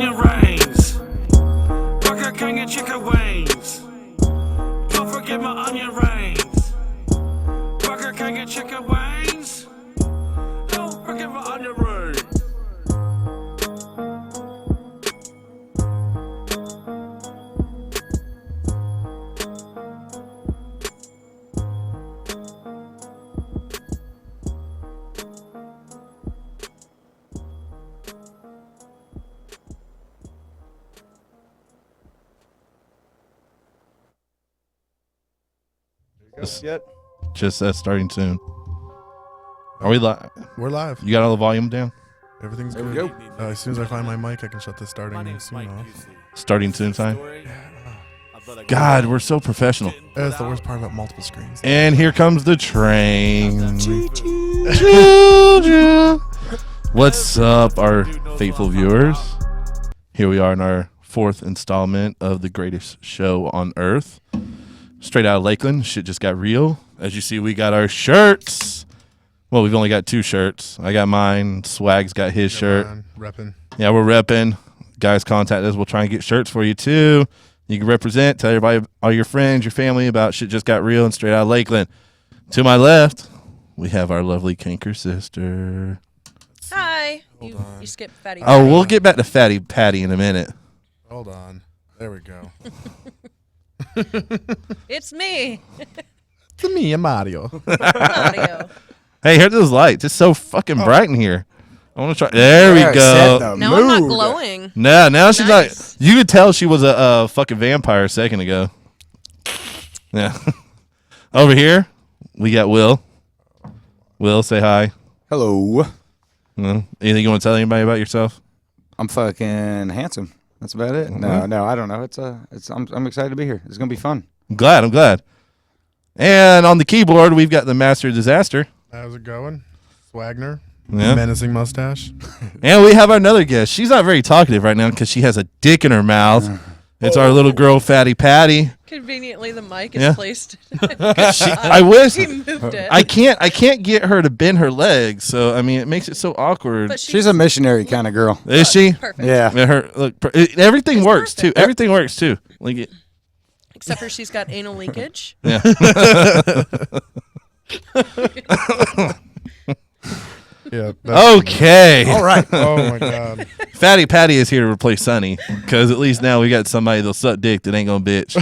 onion rings. Burger King and chicken wings. Don't forget my onion rings. Burger King and chicken wings. Don't forget my onion rings. Just starting soon. Are we live? We're live. You got all the volume down? Everything's good. As soon as I find my mic, I can shut this starting soon off. Starting soon sign? God, we're so professional. That's the worst part about multiple screens. And here comes the train. What's up, our faithful viewers? Here we are in our 4th installment of the greatest show on earth. Straight out of Lakeland. Shit just got real. As you see, we got our shirts. Well, we've only got 2 shirts. I got mine. Swag's got his shirt. Repping. Yeah, we're repping. Guys, contact us. We'll try and get shirts for you, too. You can represent. Tell everybody, all your friends, your family about shit just got real and straight out of Lakeland. To my left, we have our lovely Canker sister. Hi. You skipped Fatty. Oh, we'll get back to Fatty Patty in a minute. Hold on. There we go. It's me. It's me and Mario. Mario. Hey, here's those lights. It's so fucking bright in here. I want to try. There we go. Now I'm not glowing. No, now she's Nice. not. You could tell she was a fucking vampire a second ago. Yeah. Over here, we got Will. Will, say hi. Hello. Anything you want to tell anybody about yourself? I'm fucking handsome. That's about it. No, I don't know. I'm excited to be here. It's gonna be fun. I'm glad. And on the keyboard, we've got the Master of Disaster. How's it going? Swagner. Yeah. Menacing mustache. And we have our another guest. She's not very talkative right now because she has a dick in her mouth. It's our little girl, Fatty Patty. Conveniently, the mic is placed. I wish He moved it. I can't get her to bend her legs. So I mean, it makes it so awkward. But She's a missionary kind of girl. Is she? Perfect. Yeah. Her look. Everything It's works perfect. too. Everything works too. Like it. Except for she's got anal leakage. Yeah. Yeah. Okay. All right. Oh my God. Fatty Patty is here to replace Sonny because at least now we got somebody that'll suck dick that ain't gonna bitch.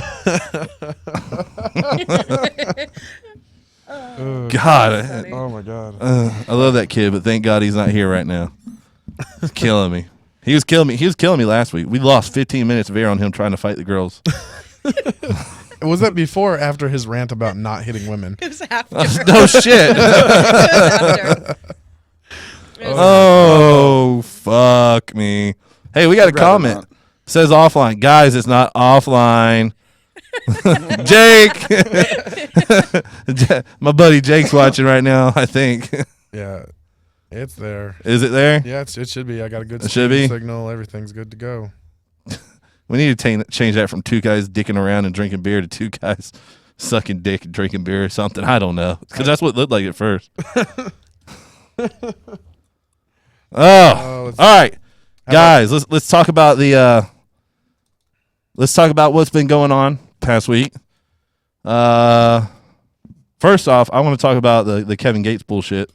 God. Oh my God. I love that kid, but thank God he's not here right now. He's killing me. He was killing me last week. We lost 15 minutes of air on him trying to fight the girls. Was that before or after his rant about not hitting women? It was after. No shit. It was after. Oh, fuck me. Hey, we got a comment. not. Says offline. Guys, it's not offline. Jake. My buddy Jake's watching right now, I think. Yeah. It's there. Is it there? Yeah, it should be. I got a good It should be? signal. Everything's good to go. We need to change that from 2 guys dicking around and drinking beer to 2 guys sucking dick and drinking beer or something. I don't know. Because that's what it looked like at first. All right. Guys, let's talk about let's talk about what's been going on past week. First off, I want to talk about the Kevin Gates bullshit.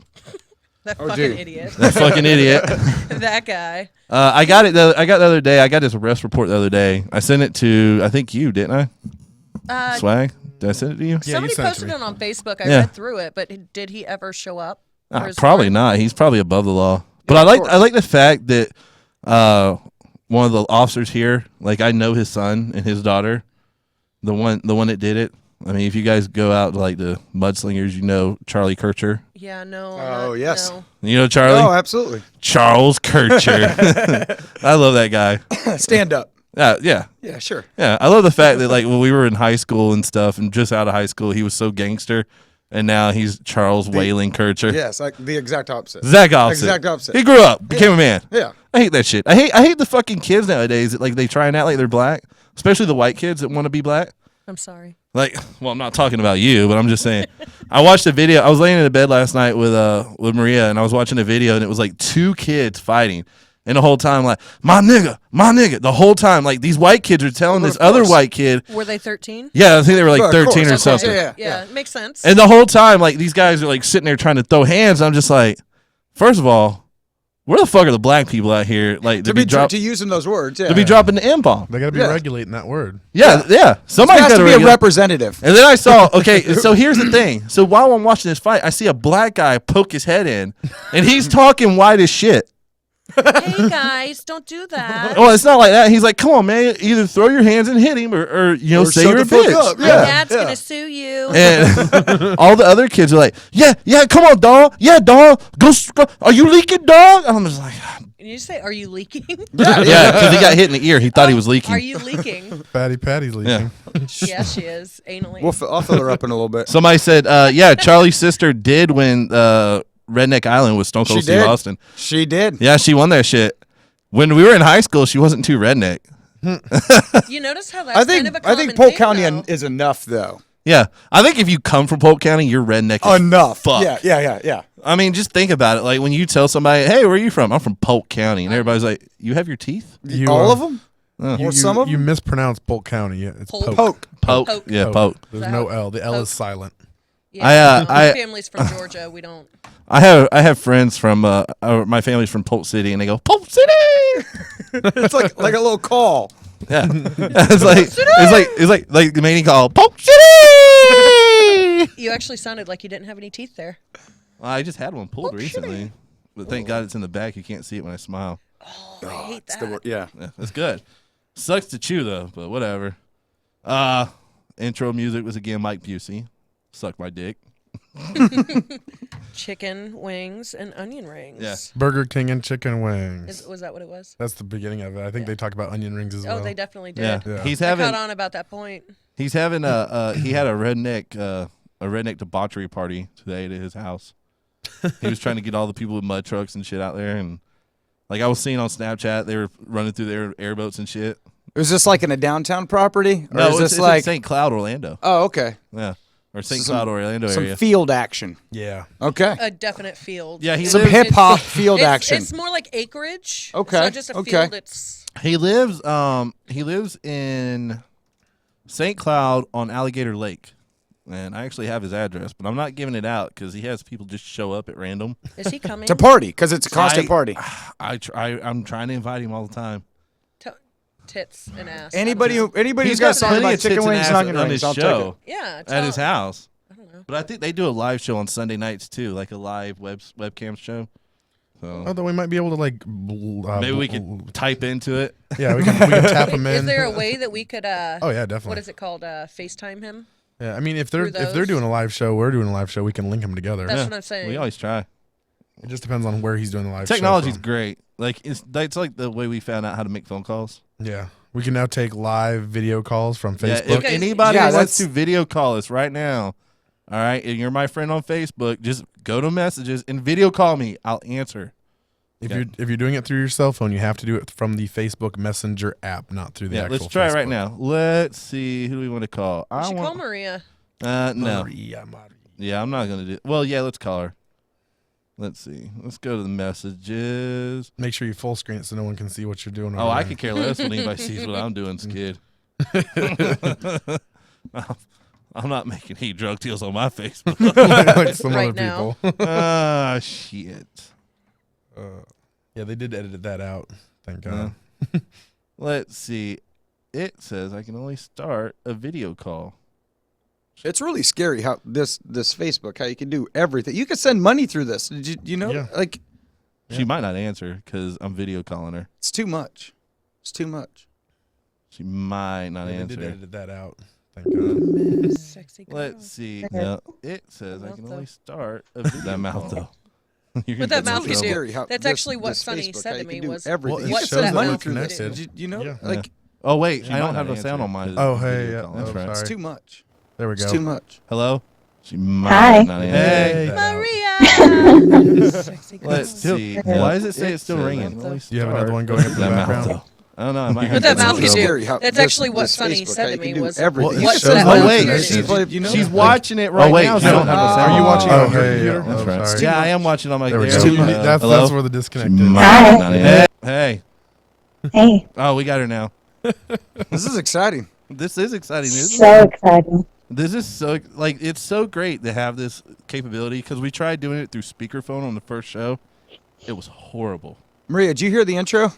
That fucking idiot. That fucking idiot. That guy. I got the other day. I got his arrest report the other day. I sent it to, I think you, didn't I? Swag? Did I send it to you? Somebody sent it to posted me. it on Facebook. I Yeah. read through it, but did he ever show up? for his Probably warrant? not. He's probably above the law. But Yeah, I like the fact that one of the officers here, like I know his son and his daughter, the one that did it. I mean, if you guys go out to like the mudslingers, you know Charlie Kircher. Yeah, no. Oh, yes. No. You know Charlie? Oh, absolutely. Charles Kircher. I love that guy. Stand up. Yeah. Yeah, sure. Yeah, I love the fact that like when we were in high school and stuff, and just out of high school, he was so gangster, and now he's Charles Whaling Kircher. Yes, like the exact opposite. Exact opposite. Exact opposite. He grew up, became a man. Yeah. I hate that shit. I hate the fucking kids nowadays that like they try and act like they're black, especially the white kids that want to be black. I'm sorry. Like, well, I'm not talking about you, but I'm just saying. I watched a video. I was laying in bed last night with Maria, and I was watching a video, and it was like two kids fighting, And the whole time, like, my nigga. The whole time, like, these white kids are telling this other white kid. Were they 13? Yeah, I think they were like Of 13 course, or of course, something. Yeah, it makes sense. And the whole time, like, these guys are like sitting there trying to throw hands. I'm just like, first of all, where the fuck are the black people out here? Like to be using those words. Yeah. to be dropping the M-bomb. They got to be Yeah. regulating that word. Yeah. Somebody's has got to be a regulate. representative. And then I saw, okay, so here's the thing. So while I'm watching this fight, I see a black guy poke his head in, and he's talking white as shit. Hey guys, don't do that. Well, it's not like that. He's like, come on, man. Either throw your hands and hit him or you know, Or say shut you're a the fuck bitch. up. My Yeah. dad's gonna sue you. And all the other kids are like, yeah, come on, dog. Yeah, dog. Go. Are you leaking, dog? And I'm just like, Did you say, are you leaking? yeah, because he got hit in the ear. He thought he was leaking. Are you leaking? Fatty Patty's leaking. Yeah, she is. Anally. I'll fill her up in a little bit. Somebody said, yeah, Charlie's sister did win Redneck Island with Stone Cold She Steve did. Austin. She did. Yeah, she won that shit. When we were in high school, she wasn't too redneck. You notice how that's I think kind of a common Polk thing, County though. is enough though. Yeah, I think if you come from Polk County, you're redneck as Enough. fuck. Yeah. I mean, just think about it. Like when you tell somebody, "Hey, where are you from?" I'm from Polk County, and everybody's like, "You have your teeth?" You, All of them? You, Or some of you them? mispronounce Polk County. Yeah, it's Polk. Polk. Poke. Poke. Yeah, Polk. Poke. There's Is that no how- L. The L Polk? is silent. Yeah, I- my family's from Georgia. We don't. I have friends from my family's from Polk City, and they go Polk City. It's like a little call. Yeah, it's like the main call Polk City. You actually sounded like you didn't have any teeth there. Well, I just had one pulled Polk recently, City. but thank God it's in the back. You can't see it when I smile. Oh, I hate It's that. the word. Yeah. Yeah, that's good. Sucks to chew though, but whatever. Intro music was again Mike Busey. Suck my dick. Chicken wings and onion rings. Yeah. Burger King and chicken wings. Was that what it was? That's the beginning of it. I think they talk about onion rings as well. Oh, they definitely did. Yeah. Yeah. He's I having caught on about that point. he had a redneck debauchery party today at his house. He was trying to get all the people with mud trucks and shit out there, and like I was seeing on Snapchat, they were running through their airboats and shit. Is this like in a downtown property? Or No, is it's this like in St. Cloud, Orlando. Oh, okay. Yeah, or St. Some- Cloud, Orlando Some area. field action. Yeah. Okay. A definite field. Yeah, he It's- Some lives- hip hop it's- field it's- action. It's more like acreage. Okay, It's not just a okay. field. It's He lives in St. Cloud on Alligator Lake. And I actually have his address, but I'm not giving it out because he has people just show up at random. is he coming? To party, because it's a constant party. I'm trying to invite him all the time. Tits and ass. Anybody who's He's got got something plenty about of chicken tits and wings ass and onion on rings, his I'll take show it. Yeah. at his house. I don't know. But I think they do a live show on Sunday nights too, like a live webcam show. So Although we might be able to like. maybe we could type into it. Yeah, we can tap them in. Is there a way that we could? Oh yeah, definitely. What is it called? FaceTime him. Yeah, I mean, if they're through if they're those? doing a live show, we're doing a live show. We can link them together. That's what I'm saying. We always try. It just depends on where he's doing the live Technology's show. great. Like it's like the way we found out how to make phone calls. Yeah, we can now take live video calls from Yeah, Facebook. if anybody Yeah, wants that's- to video call us right now, all right, and you're my friend on Facebook, just go to messages and video call me. I'll answer. If you're doing it through your cell phone, you have to do it from the Facebook Messenger app, not through the Yeah, actual let's try it right Facebook. now. Let's see. Who do we want to call? We should call Maria. No. Maria. Yeah, I'm not gonna do. Well, yeah, let's call her. Let's see. Let's go to the messages. Make sure you full screen it so no one can see what you're doing. Oh, over I there. could care less when anybody sees what I'm doing, skid. I'm not making any drug deals on my Facebook. like some Right other now. people. Ah, shit. Yeah, they did edit that out. Thank God. Let's see. It says I can only start a video call. It's really scary how this Facebook, how you can do everything. You can send money through this. Did you know? Yeah. Like, She might not answer because I'm video calling her. it's too much. It's too much. She might not Yeah, they did answer. edit that out. Thank God. Sexy girl. Let's see. No, it says I mouth, can though. only start a video that mouth though. You're With gonna that get in mouth you trouble. do. Scary how That's this- actually what this Sonny Facebook, said how to you me can do was, everything. Well, it what's shows that that we're mouth you do? connected. Did you know? Yeah. Like, Oh wait, She I don't might have not the sound answer on mine. 'cause Oh, it's hey, video yeah, call. oh, That's right. sorry. it's too much. There we go. It's too much. Hello. She might Hi. not answer. Hey. Maria. Sexy girl. Let's see. Why does it say it's still says ringing? I can Do you have another one going up in the That mouth background? though. I don't know. I might have With that to mouth you switch do. over. Scary how That's this- actually what this Sonny Facebook, said how to you me can do was, everything. Well, it what's shows that that Oh mouth wait, you do? She's she's watching it right wait, now. I She don't don't have the sound. Are you on. watching Oh, on your hey, computer? that's Oh, right. sorry. Yeah, I am watching on my. There we there go. we go. That's Hello? where the disconnect She is. might not answer. Hey. Hey, Oh, we got her now. This is exciting. This is exciting, isn't so it? exciting. This is so like it's so great to have this capability because we tried doing it through speakerphone on the first show. It was horrible. Maria, did you hear the intro?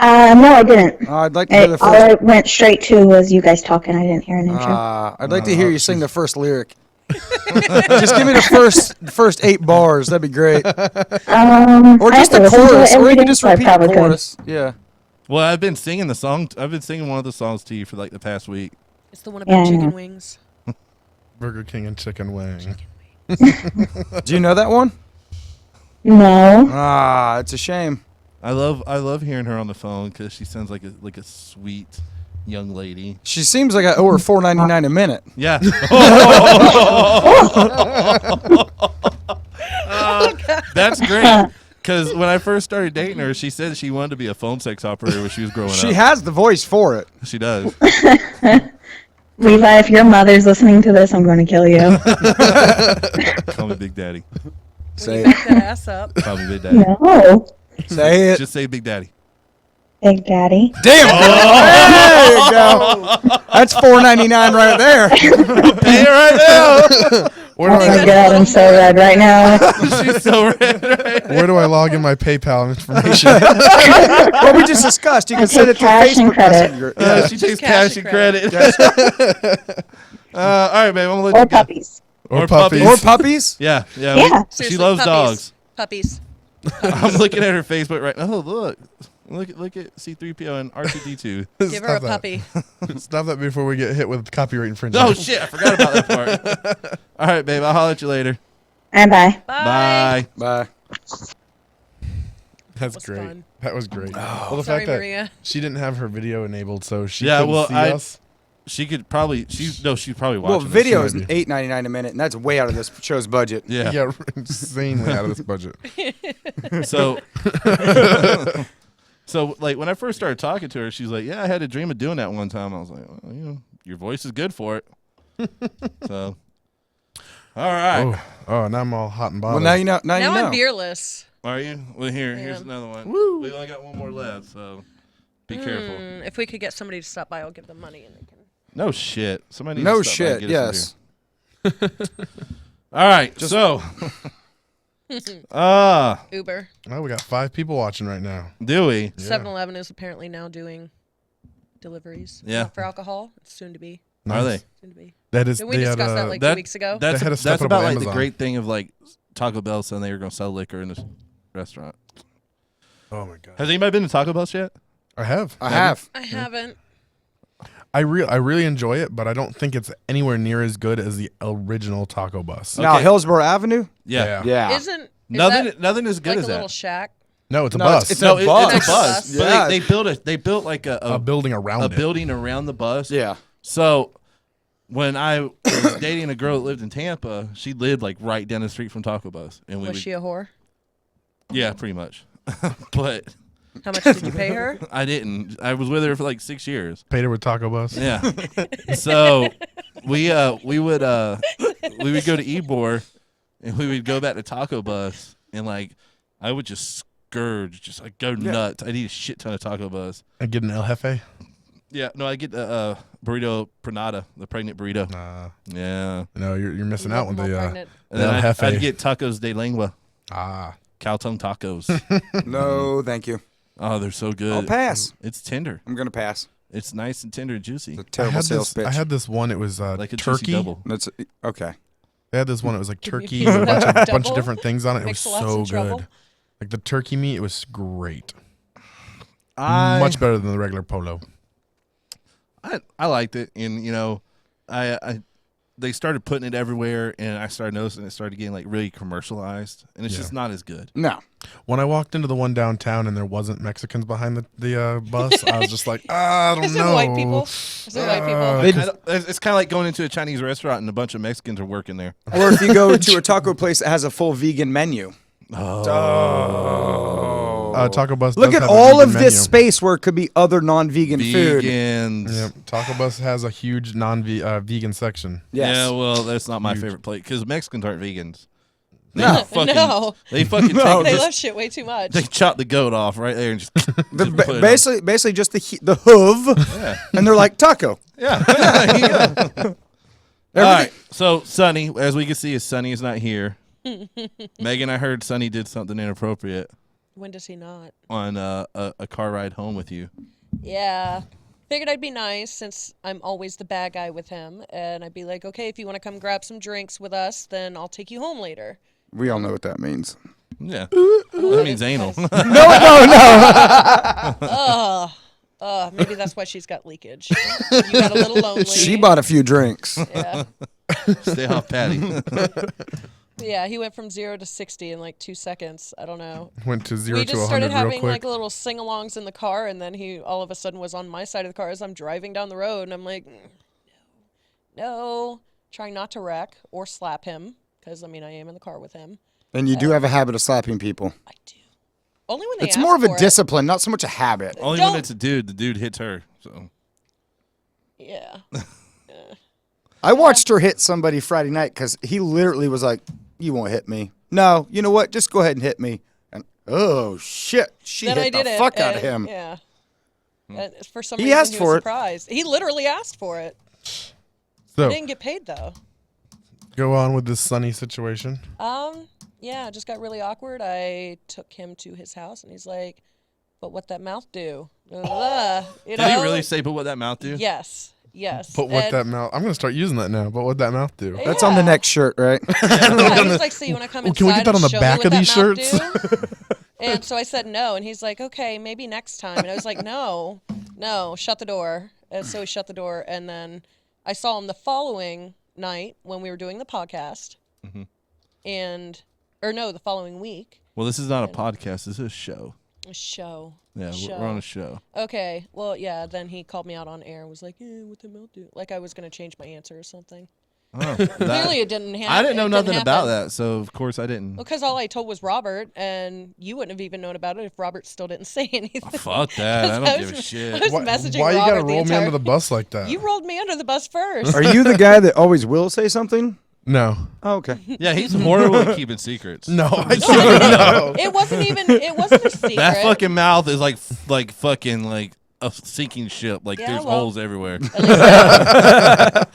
No, I didn't. I'd like to hear the All first. I went straight to was you guys talking. I didn't hear an intro. I'd like to hear you sing the first lyric. Just give me the first 8 bars. That'd be great. Or I just have the to listen to it chorus. Or every you can day, just so I repeat the probably could. chorus. Yeah. Well, I've been singing the song. I've been singing one of the songs to you for like the past week. It's the one Yeah, about I chicken know. wings. Burger King and chicken wing. Do you know that one? No. Ah, it's a shame. I love hearing her on the phone because she sounds like a sweet young lady. She seems like I owe her $4.99 a minute. Yeah. That's great. Because when I first started dating her, she said she wanted to be a phone sex operator when she was growing She up. has the voice for it. She does. Levi, if your mother's listening to this, I'm going to kill you. Call me Big Daddy. Say it. Back that ass up. Call me Big Daddy. No. Say it. Just say Big Daddy. Big Daddy. Damn. There you go. That's $4.99 right there. Pay her right now. Where Oh do my I God, I'm so red right now. She's so red. Right? where do I log in my PayPal information? Well, we just discussed. You can send it to cash and Facebook credit. Messenger. She takes cash cash and and credit. All right, babe. I'm gonna let Or you go. puppies. Or puppies. Or puppies. Yeah. Yeah. She Seriously, loves puppies. dogs. Puppies. I'm looking at her Facebook right now. Oh, look at C3PO and R2D2. Give her a puppy. Stop that before we get hit with copyright infringement. Oh shit! I forgot about that part. All right, babe. I'll holler at you later. And bye. Bye. Bye. That's was great. fun. That was great. Well, the Sorry, fact that Maria. she didn't have her video enabled, so she Yeah, couldn't well, see I- us. She could probably. She's probably Well, watching. video this. is $8.99 a minute, and that's way out of this show's budget. Yeah. Yeah, insanely out of this budget. So. So, like, when I first started talking to her, she's like, "Yeah, I had a dream of doing that one time." I was like, well, your voice is good for it. So, all right. Oh, now I'm all hot and bothered. Well, now you know. Now, Now you know. I'm beerless. Are you? Well, here's Yeah. another one. Woo! We only got one more left, so be careful. If we could get somebody to stop by, I'll give them money and they can. No shit. Somebody needs No to stop by and shit. get us Yes. some beer. All right. So, Uber. Oh, we got 5 people watching right now. do we? 7-Eleven is apparently now doing deliveries. Yeah. For alcohol. It's soon to be. Are they? Soon to be. That is. Didn't we they had, discuss that like that- 2 weeks ago? That's They had to step it up about on like the Amazon. great thing of like Taco Bell saying they were going to sell liquor in this restaurant. Oh my god. Has anybody been to Taco Bell yet? I have. I have. I haven't. I really enjoy it, but I don't think it's anywhere near as good as the original Taco Bus. Now Okay. Hillsborough Avenue. Yeah. Yeah. Isn't Nothing. that Nothing as good like as a that. little shack? No, it's a No, bus. it's No, a bus. it's a bus. Bus. But Yeah. they built like a building around a it. building around the bus. Yeah. So when I was dating a girl that lived in Tampa, she lived like right down the street from Taco Bus, and we Was would, she a whore? yeah, pretty much. But How much did you pay her? I didn't. I was with her for like 6 years. Paid her with Taco Bus. Yeah. So we would go to Ybor, and we would go back to Taco Bus, and like I would just scourge, just like go nuts. I'd eat a shit ton of Taco Bus. And get an El Jefe. Yeah, no, I get the burrito pranada, the pregnant burrito. Yeah, No, you're missing out with More the. pregnant. and then El I'd Jefe. get tacos de lengua, cow tongue tacos. No, thank you. Oh, they're so good. I'll pass. It's tender. I'm gonna pass. It's nice and tender and juicy. It's a I terrible had sales this. pitch. I had this one. It was Like a juicy turkey. double. That's okay. They had this one. It was like Give me turkey a with a bunch of double. different things on it. It was Mix lots so of trouble. good. Like the turkey meat, it was great. I Much better than the regular polo. I liked it, and I they started putting it everywhere, and I started noticing it started getting like really commercialized, and it's Yeah. just not as good. No. When I walked into the one downtown and there wasn't Mexicans behind the bus, I was just like, I don't Is it know. white people? Is it white people? It's kind of like going into a Chinese restaurant and a bunch of Mexicans are working there. Or if you go to a taco place that has a full vegan menu. Taco Bus. Look does at have a all vegan of this menu. space where it could be other non-vegan food. Vegans. Yep. Taco Bus has a huge non-vegan section. Yes. Yeah, well, that's not my Huge. favorite plate because Mexicans aren't vegans. No. No. They fucking No, They just, love shit way too much. they chop the goat off right there and just Basically just the hoof, Yeah. and they're like taco. Yeah. There you go. All right. So Sonny, as we can see, Sonny is not here. Megan, I heard Sonny did something inappropriate When does he not? on a car ride home with you. Yeah. Figured I'd be nice since I'm always the bad guy with him. And I'd be like, okay, if you want to come grab some drinks with us, then I'll take you home later. We all know what that means. Yeah. That means anal. Maybe that's why she's got leakage. You got a little lonely. She bought a few drinks. Yeah. Stay off Patty. Yeah, he went from 0 to 60 in like 2 seconds. I don't know. Went to 0 We to just 100 started real having quick. like little sing-alongs in the car, and then he all of a sudden was on my side of the car as I'm driving down the road, and I'm like, no, trying not to wreck or slap him, because I mean I am in the car with him. And you do have a habit of slapping people. I do. Only when they It's ask more of a for it. discipline, not so much a habit. Only Don't- when it's a dude. The dude hits her. So Yeah. I watched her hit somebody Friday night because he literally was like, "You won't hit me." No, you know what? Just go ahead and hit me. And oh shit, she Then I hit did the it. fuck out of and- him. Yeah. And for some He reason, asked he for was it. surprised. He literally asked for it. So, Didn't get paid though. go on with this Sunny situation. Yeah, it just got really awkward. I took him to his house, and he's like, "But what that mouth do?" You did know? he really say, "But what that mouth do"? Yes. Yes. But what And- that mouth? I'm gonna start using that now. But what that mouth do? That's on the Yeah. next shirt, right? Yeah, he's like, "So you want to come Well, inside can we get that on and the show me back what of that these mouth shirts? do?" And so I said no, and he's like, "Okay, maybe next time." And I was like, "No, shut the door." And so he shut the door, and then I saw him the following night when we were doing the podcast, the following week. Well, this is not a podcast. This is a show. A show. Yeah, we're on a show. Okay, well, yeah. Then he called me out on air and was like, "What the mouth do?" Like I was gonna change my answer or something. Oh, Clearly, it didn't happen. I didn't know nothing about that, so of course I didn't. Because all I told was Robert, and you wouldn't have even known about it if Robert still didn't say anything. Fuck that. I don't give a I shit. was Why, messaging why you Robert gotta the roll me entire- under the bus like that? You rolled me under the bus first. Are you the guy that always will say something? No, Oh, okay. Yeah, he's horrible at keeping secrets. no, I can't. No. It wasn't a secret. That fucking mouth is like fucking like a sinking ship. Like Yeah, there's well- holes everywhere.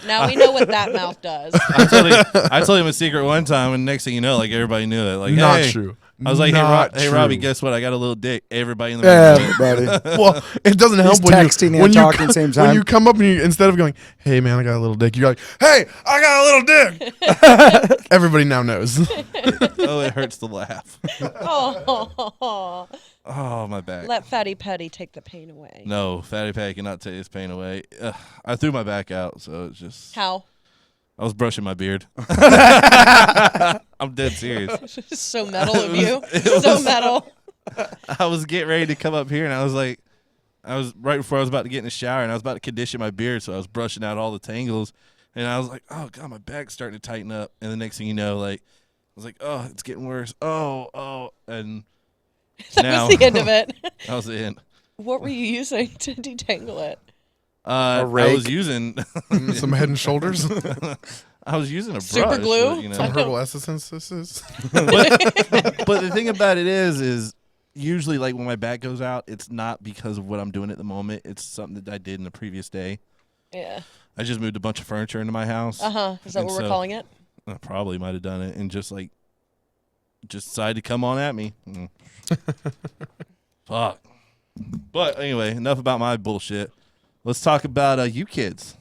Now we know what that mouth does. I told him a secret one time, and next thing you know, like everybody knew it. Like, Not hey. true. I was like, Not hey, Robbie, true. guess what? I got a little dick. Everybody in the room. Everybody. Well, it doesn't help He's when texting you and when you talking at the same When time. you come up and you, instead of going, "Hey man, I got a little dick," you're like, "Hey, I got a little dick." Everybody now knows. Oh, it hurts to laugh. Oh, Oh, my back. let Fatty Petty take the pain away. No, Fatty Pat cannot take his pain away. I threw my back out, so it's just. How? I was brushing my beard. I'm dead serious. So metal of you. So metal. I was getting ready to come up here, and I was right before I was about to get in the shower, and I was about to condition my beard, so I was brushing out all the tangles, and I was like, "Oh God, my back's starting to tighten up." And the next thing you know, like, I was like, "Oh, it's getting worse." Oh, and That now was the end of it. that was the end. What were you using to detangle it? I rake. was using Some Head and Shoulders, I was using a Super brush, glue? but, you know. some herbal essences. But the thing about it is usually like when my back goes out, it's not because of what I'm doing at the moment. It's something that I did in the previous day. Yeah. I just moved a bunch of furniture into my house. Is that And what we're so- calling it? I probably might have done it and just decided to come on at me. Fuck. But anyway, enough about my bullshit. Let's talk about you kids.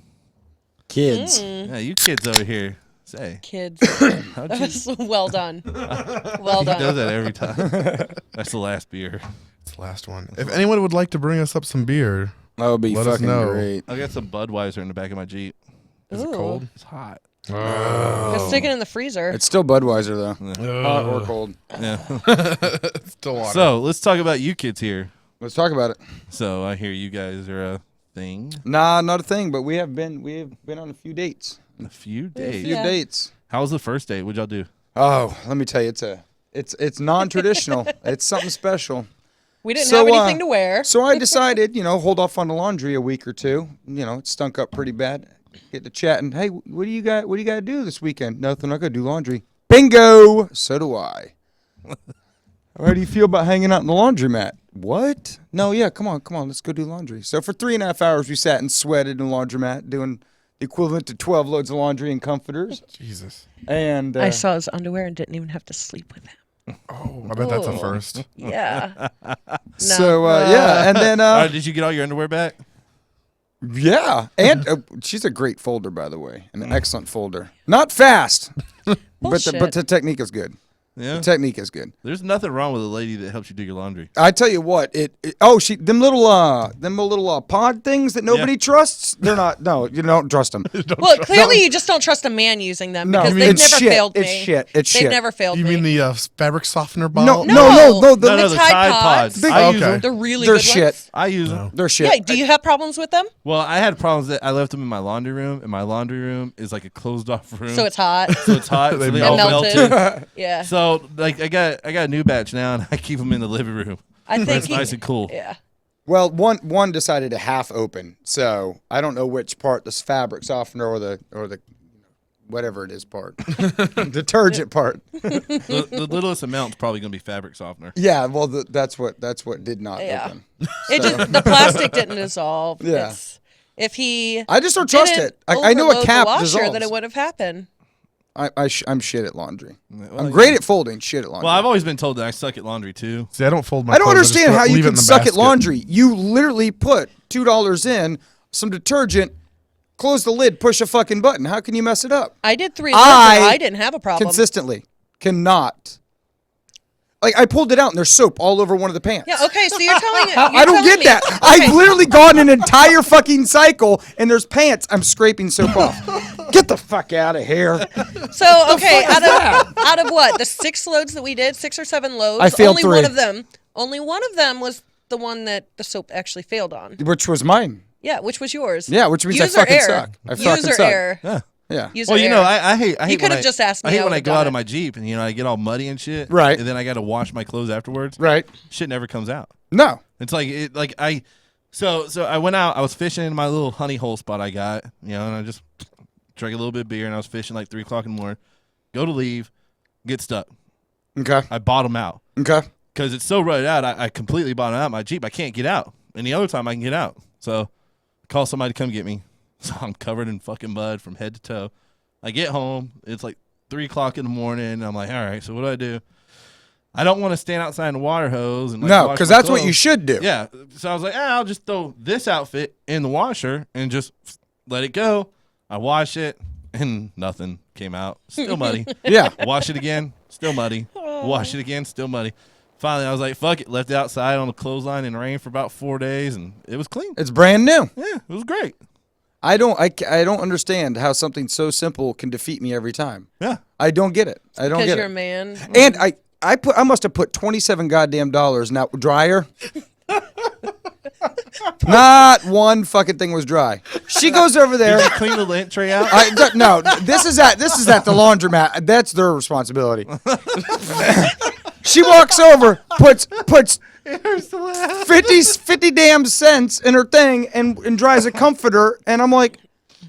Kids. Yeah, you kids over here. Say, Kids. how'd That you was well done. Well he does done. that every time. That's the last beer. It's the last one. If anyone would like to bring us up some beer, That would be Let us fucking know. great. I got some Budweiser in the back of my Jeep. is it Ooh. cold? It's hot. Go stick it in the freezer. It's still Budweiser though, hot or cold. Yeah. Still water. So let's talk about you kids here. Let's talk about it. So I hear you guys are a thing. Nah, not a thing. But we have been on a few dates. A few A days. few Yeah. dates. How was the first date? What'd y'all do? Oh, let me tell you, it's non-traditional. It's something special. We didn't So, have anything to wear. So I decided, hold off on the laundry a week or two. It stunk up pretty bad. Get to chatting. Hey, what do you got? What do you got to do this weekend? Nothing. I'm gonna do laundry. Bingo. So do I. How do you feel about hanging out in the laundromat? What? No, yeah, come on. Let's go do laundry. So for 3.5 hours, we sat and sweated in the laundromat doing the equivalent to 12 loads of laundry and comforters. Jesus. And I saw his underwear and didn't even have to sleep with him. Oh, I bet that's a first. Yeah. So, yeah. And then, Did you get all your underwear back? yeah. And she's a great folder, by the way. An excellent folder. Not fast, but the technique is good. Yeah. The technique is good. There's nothing wrong with a lady that helps you do your laundry. I tell you what, them little pod things that nobody trusts. They're not. No, you don't trust them. Well, clearly you just don't trust a man using them No, because you they've mean never shit. failed me. It's shit. It's They've shit. never failed You me. mean the fabric softener No, bottle? no. No, the Tide Tide Pods. Pods. I use Okay. them. They're really They're good shit. ones. I use them. They're shit. Yeah. Do you have problems with them? Well, I had problems that I left them in my laundry room, and my laundry room is like a closed off room. So it's hot. So it's hot. so they They all melted. melted. Yeah. So like I got a new batch now, and I keep them in the living room. I think It's nice and cool. Yeah. Well, one decided to half open, so I don't know which part, the fabric softener or the whatever it is part, detergent part. The littlest amount's probably gonna be fabric softener. Yeah, well, that's what did not Yeah. open. It just the plastic didn't dissolve. Yeah. If he I just don't trust didn't it. I know a overload cap the washer, dissolves. then it would have happened. I'm shit at laundry. Well, I'm great at folding. Shit at laundry. Well, I've always been told that I suck at laundry too. See, I don't fold my I don't clothes, just understand how you leave it can in the suck at basket. laundry. You literally put $2 in, some detergent, close the lid, push a fucking button. How can you mess it up? I did 3 loads and I didn't have a problem. Consistently cannot. Like, I pulled it out and there's soap all over one of the pants. Yeah, okay, so you're telling it. I don't get that. I've literally gone an entire fucking cycle and there's pants I'm scraping soap off. Get the fuck out of here. So, okay, out of what? The 6 loads that we did, 6 or 7 loads, I failed only 3. Only one of them was the one that the soap actually failed on. Which was mine. Yeah, which was yours. Yeah, which means User I fucking error. suck. I fucking User suck. error. Yeah. Yeah. User Well, you know, error. I hate. I hate You could when have just asked me. I hate I when I would've go done out it. of my Jeep and I get all muddy and shit. Right. And then I got to wash my clothes afterwards. Right. Shit never comes out. No. It's like I. So I went out. I was fishing in my little honey hole spot I got. And I just drank a little bit of beer and I was fishing like 3 o'clock in the morning. Go to leave, get stuck. Okay. I bottom out Okay. because it's so rutted out. I completely bottom out my Jeep. I can't get out. And the other time I can get out. So I call somebody to come get me. So I'm covered in fucking mud from head to toe. I get home. It's like 3 o'clock in the morning. I'm like, all right, so what do? I don't want to stand outside in the water hose. And No, wash because my that's what you clothes. should do. Yeah. So I was like, I'll just throw this outfit in the washer and just let it go. I wash it and nothing came out. Still muddy. Yeah. Wash it again. Still muddy. Wash it again. Still muddy. Finally, I was like, fuck it. Left it outside on the clothesline in the rain for about 4 days and it was clean. It's brand new. Yeah, it was great. I don't understand how something so simple can defeat me every time. Yeah. I don't get it. I don't Because get you're a it. man. And I must have put 27 goddamn dollars in that dryer. Not one fucking thing was dry. She goes over there. Did you clean the lint tray out? No, this is at the laundromat. That's their responsibility. She walks over, puts 50 damn cents in her thing and dries a comforter, and I'm like,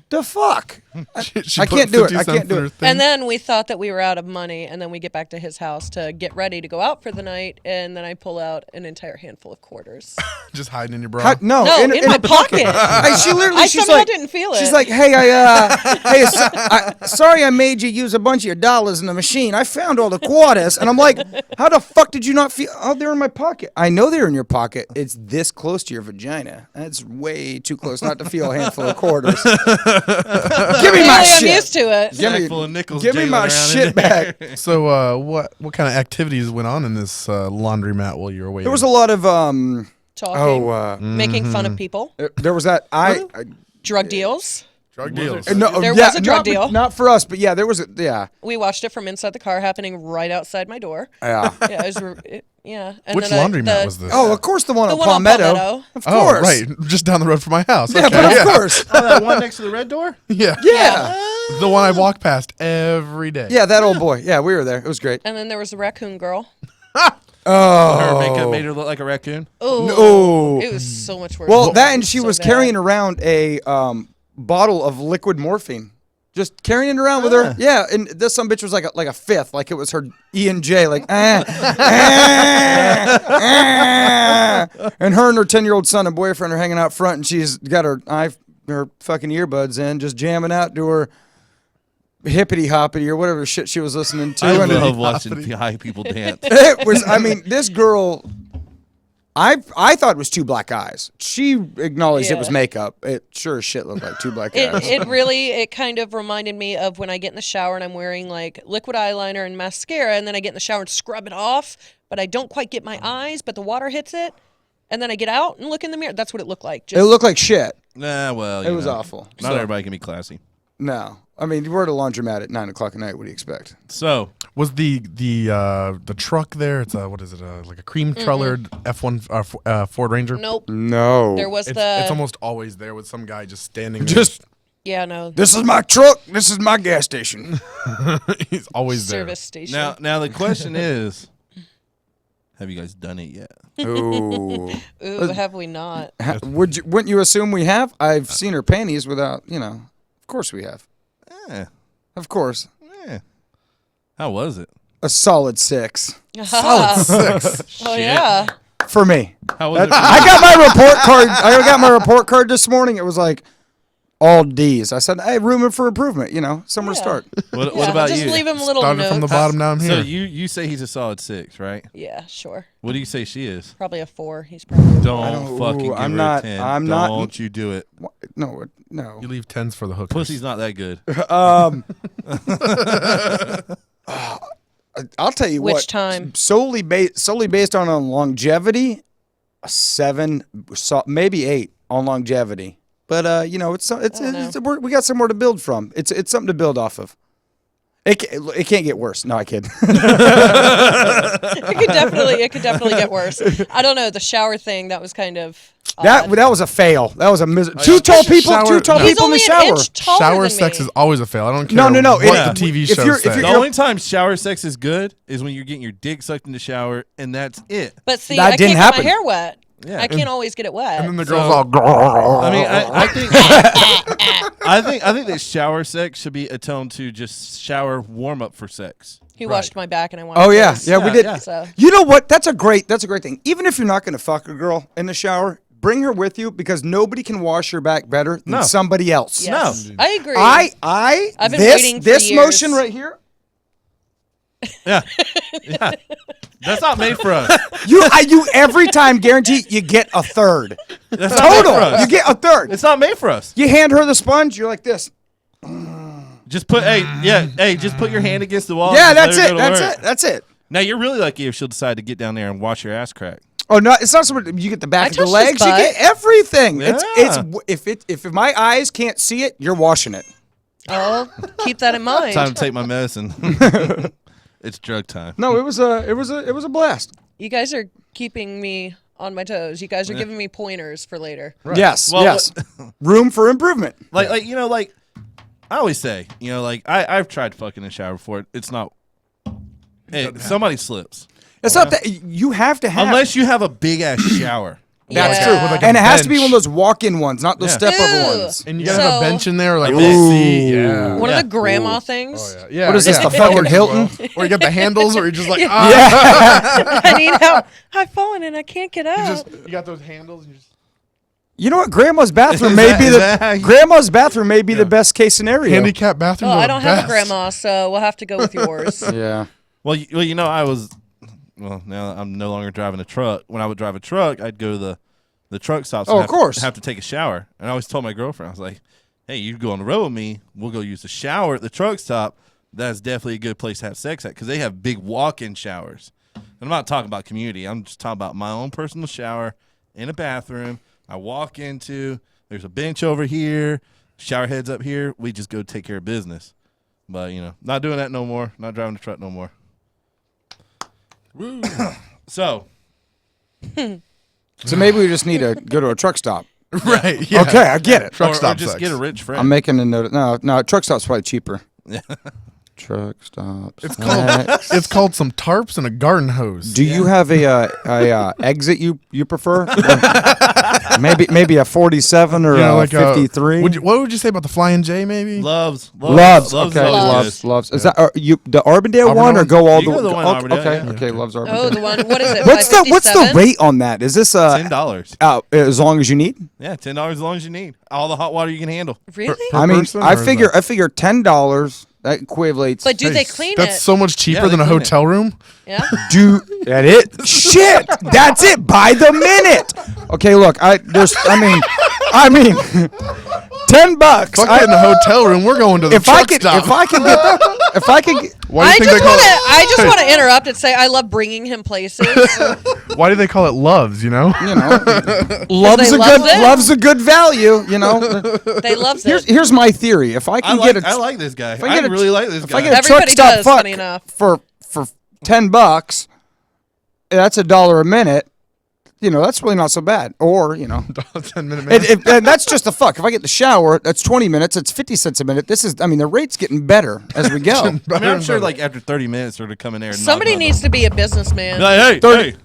the fuck? She I put can't do it. 50 I cents can't do in her it. thing. And then we thought that we were out of money, and then we get back to his house to get ready to go out for the night, and then I pull out an entire handful of quarters. Just hiding in your bra. No, No, in my the pocket. She literally, I she's somehow like, didn't feel She's it. like, hey, sorry I made you use a bunch of your dollars in the machine. I found all the quarters. And I'm like, how the fuck did you not feel? Oh, they're in my pocket. I know they're in your pocket. It's this close to your vagina. That's way too close not to feel a handful of quarters. Give me my Really, I'm shit. used to it. Sack full of nickels Give me jiggling my around in shit there. back. So, what kind of activities went on in this laundromat while you were waiting? There was a lot of Talking, making fun of people, there was that drug deals. drug deals. no, There yeah, was a drug deal. Not for us, but yeah, there was yeah. We watched it from inside the car happening right outside my door. Yeah. Yeah, yeah. And Which then laundromat was this? Oh, of course the one The on one on Palmetto. Palmetto. Of Oh, course. right, just down the road from my house. Yeah, Okay, but of course. Oh, that one next to the red door? Yeah. Yeah. The one I walk past every day. Yeah, that old boy. Yeah, we were there. It was great. And then there was the raccoon girl. Her makeup made her look like a raccoon. Oh, No. it was so much worse. Well, that and she So was bad. carrying around a bottle of liquid morphine. Just carrying it around with her. Yeah, and this some bitch was like a fifth, like it was her E and J, like and her and her 10-year-old son and boyfriend are hanging out front, and she's got her fucking earbuds in, just jamming out to her hippity hoppity or whatever shit she was listening to. I And love watching high people dance. it was, I mean, this girl, I thought it was two black eyes. She acknowledged it was makeup. It sure as shit looked like two black eyes. It kind of reminded me of when I get in the shower and I'm wearing like liquid eyeliner and mascara, and then I get in the shower and scrub it off, but I don't quite get my eyes, but the water hits it, and then I get out and look in the mirror. That's what it looked like. It looked like shit. Nah, well, It was awful. Not everybody can be classy. No. I mean, we're at a laundromat at 9 o'clock at night. What do you expect? So Was the truck there? It's what is it? Like a cream colored F1 Ford Ranger. Nope. No. There was It's almost always there with some guy just standing there. Just, yeah, no. this is my truck. This is my gas station. He's always there. Service station. now the question is, have you guys done it yet? Ooh. Ooh, have we not? Wouldn't you assume we have? I've seen her panties without, Of course we have. Eh, Of course. eh. How was it? A solid 6 Solid 6. Oh yeah. for me. How was it? I got my report card. I got my report card this morning. It was like all D's. I said, hey, room for improvement, somewhere to start. What Yeah, about just you? leave him a little Started note. from the bottom down here. So you say he's a solid 6, right? Yeah, sure. What do you say she is? Probably a 4. He's probably a Don't fucking give I'm her not- a 10. I'm not- Don't you do it. No. You leave 10s for the hookers. Pussy's not that good. I'll tell you what. Which time? Solely based on longevity, a 7, maybe 8 on longevity. But we got somewhere to build from. It's something to build off of. It can't get worse. No, I kid. It could definitely get worse. I don't know, the shower thing, that was kind of odd. that was a fail. That was a two tall people in He's the only shower. an inch taller Shower than sex me. is always a fail. I don't care No. what Yeah. the TV If show you're- says. if The you're- only time shower sex is good is when you're getting your dick sucked in the shower, and that's it. But see, That I didn't can't happen. get my hair wet. Yeah. I can't always get it wet. and then the girl's So- all. I mean, I think I think that shower sex should be atoned to just shower warm up for sex. He washed my back and I wanted Oh yeah, his. yeah, we did. So You know what? That's a great thing. Even if you're not going to fuck a girl in the shower, bring her with you because nobody can wash your back better than No. somebody else. yes. No. I agree. I've been waiting for this years. motion right here. Yeah, yeah. That's not made for us. You every time guarantee you get a third. That's not made for Total. us. You get a third. It's not made for us. You hand her the sponge, you're like this. Just put just put your hand against the wall. Yeah, and that's let her it. go to That's work. it. That's it. Now you're really lucky if she'll decide to get down there and wash your ass crack. Oh no, it's not so much you get the back I of the touched his legs, you butt. get everything. Yeah. If my eyes can't see it, you're washing it. Oh, keep that in mind. Time to take my medicine. It's drug time. No, it was a blast. You guys are keeping me on my toes. You guys are giving me pointers for later. Yes, Well, yes. Room for improvement. Like I always say, I've tried fucking in the shower before. It's not. Hey, somebody slips. It's not that you have to have. Unless you have a big ass shower. That's Yeah. true. With like a And it has to be bench. one of those walk-in ones, not those step-over Ew. ones. And you gotta have a So- bench in there, like Ooh. a seat. Yeah. One Yeah. of the grandma things. Yeah. What is this, yeah. the fucking Hilton? Or you got the handles, or you're just like, I need help. I've fallen and I can't get out. you got those handles. And you just You know what? Grandma's bathroom Is may that- be is that how you- Grandma's bathroom may be the best case scenario. handicap bathroom. I don't have a grandma, so we'll have to go with yours. Yeah. Well, now I'm no longer driving a truck. When I would drive a truck, I'd go to the truck stops. Oh, and of course. have to take a shower. And I always told my girlfriend, I was like, hey, you go on the road with me. We'll go use the shower at the truck stop. That's definitely a good place to have sex at because they have big walk-in showers. And I'm not talking about community. I'm just talking about my own personal shower in a bathroom. I walk into, there's a bench over here, shower heads up here. We just go take care of business. But, not doing that no more. Not driving the truck no more. So, So maybe we just need to go to a truck stop. Right. Yeah. Okay, I get it. Truck or stop just sex. get a rich friend. I'm making a note. No, truck stop's probably cheaper. Truck stops. It's called some tarps and a garden hose. Do you have a exit you prefer? maybe a 47 or a 53. What would you say about the Flying J? Maybe Loves. Loves. Loves. Okay. Loves. Loves. Is that the Arbondale one or go all You go the one in Arbondale, Okay. yeah. Okay. Loves Arbondale. Oh, the one. What is it? What's the 557? rate on that? Is this $10. as long as you need? Yeah, $10 as long as you need. All the hot water you can handle. Really? I mean, person, I or is figure $10 that equates. But do they clean That's it? so much cheaper Yeah, than they a clean it. hotel room. Yeah. Do that it? Shit, that's it by the minute. Okay, look, I mean, $10. Fuck in a hotel room. We're going to the truck stop. if I can get, Why do you think they call I just want to interrupt and say I love bringing him places. Why do they call it Loves? You know. love's they a loved good it? love's a good value. They loves it. Here's my theory. If I can I like this guy. if I get a- really like this if guy. I get a Everybody truck stop does, fuck funny enough. for $10, that's $1 a minute. That's really not so bad. Or 10-minute man. and that's just a fuck. If I get the shower, that's 20 minutes. It's 50 cents a minute. The rate's getting better as we go. I mean, I'm sure like after 30 minutes they're to come in there. And Somebody needs to be a businessman. Like, hey, hey.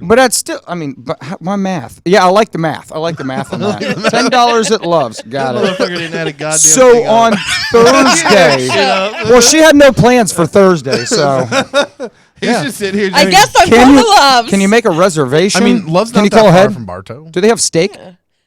But that's still, my math. Yeah, I like the math. I like the math on that. $10 at Loves. Got it. Motherfucker didn't add a goddamn So thing on Thursday, well, she had no plans for Thursday, so He's just sitting here. I guess I'm Can going you- to Loves. can you make a reservation? Love's can not you that call far ahead? from Bartow. Do they have steak?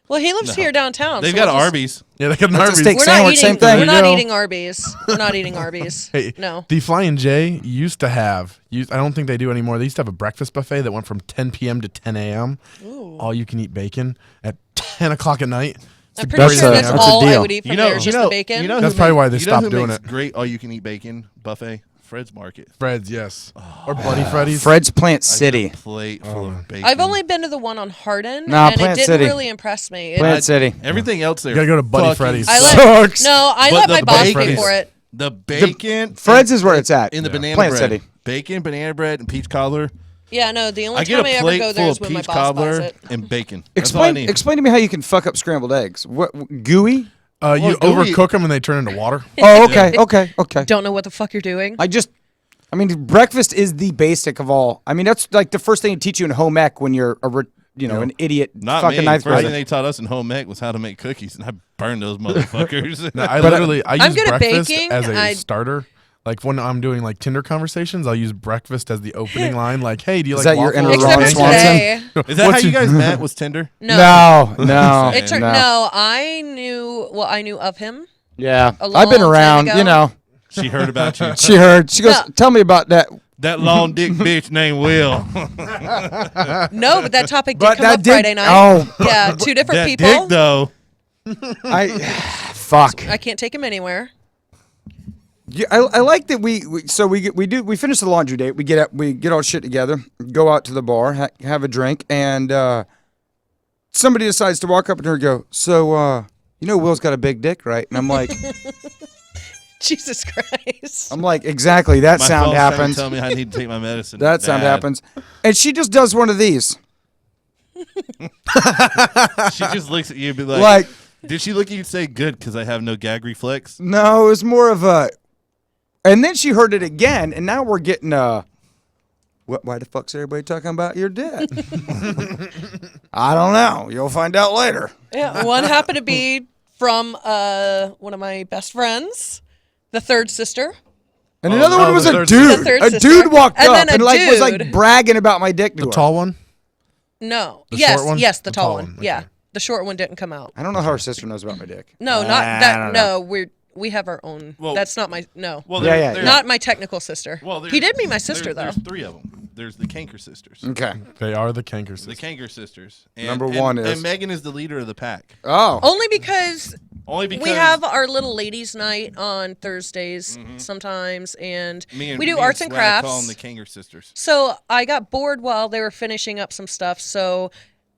Well, he lives here downtown. They've so got we'll just- Arby's. Yeah, they got an That's a Arby's. steak We're sandwich, not same eating. thing. We're not There you go. eating Arby's. We're not eating Arby's. Hey, No. the Flying J used to have. I don't think they do anymore. They used to have a breakfast buffet that went from 10 p.m. to 10 a.m. All you can eat bacon at 10 o'clock at night. It's I'm the pretty greatest sure thing that's ever. a all I deal. would eat from there is just the bacon. That's probably why they you know stopped who doing makes it. Great all-you-can-eat bacon buffet. Fred's Market. Fred's, yes. Or Bloody Freddy's. Fred's Plant I get a City. plate full of bacon. I've only been to the one on Hardin, Nah, and Plant it didn't City. really impress me. Plant City. Everything else there. You gotta go to Bloody fucking Freddy's. I Sucks. I But let the my boss bacon- pay for it. The bacon. Fred's is where it's at. In the banana Plant bread. City. Bacon, banana bread, and peach cobbler. Yeah, no, the only I get time I a ever plate go full there is of when my peach boss buys cobbler it. and bacon. That's all I need. Explain to me how you can fuck up scrambled eggs. What gooey? You Well, gooey- overcook them and they turn into water. Oh, okay. Don't know what the fuck you're doing. Breakfast is the basic of all. That's like the first thing they teach you in home ec when you're an idiot Not fucking me. ninth First thing grader. they taught us in home ec was how to make cookies, and I burned those motherfuckers. No, I I'm use good at breakfast baking. as a I- starter. Like when I'm doing like Tinder conversations, I'll use breakfast as the opening line. Like, hey, do you Is like that your waffles? inner Except Ron for Swanson? today. Is that how What's you your- guys met? Was Tinder? No. It turned, no. no, I knew of him. Yeah, A I've been long time around. ago. She heard about you. She heard. She goes, No. "Tell me about that." That long dick bitch named Will. No, but that topic did But come that up did- Friday night. oh. Yeah, two different That people. dick though. Fuck. I can't take him anywhere. Yeah, I like that we finish the laundry date. We get all shit together, go out to the bar, have a drink, and somebody decides to walk up to her and go, "So, Will's got a big dick, right?" And I'm like, Jesus Christ. exactly. That My sound phone's trying to happens. Tell me I need to take my medicine. That sound Bad. happens, and she just does one of these, She just looks at you and be like, like. did she look at you and say good because I have no gag reflex? No, it was more of a. And then she heard it again, and now we're getting why the fuck's everybody talking about your dick? I don't know. You'll find out later. Yeah, one happened to be from one of my best friends, the third sister. And another one was the a third dude. sister. The third A sister. dude walked And up then a and was like dude. bragging about my dick to The her. tall one. No. The yes, short one? yes, the The tall tall one. one, Yeah. okay. The short one didn't come out. I don't know how her sister knows about my dick. No, not I that. don't know. No, we have our own. Well- That's not my. No. Well, Yeah, there- yeah, there- Not my technical sister. Well, He did meet my sister, though. There's three of them. There's the Canker sisters. Okay. They are the Canker The sisters. Canker sisters. And, Number and- one is- And Megan is the leader of the pack. Oh. Only because Only because we have our little ladies' night on Thursdays sometimes, and me and we do me arts and Swag call crafts. them the Canker sisters. So I got bored while they were finishing up some stuff. So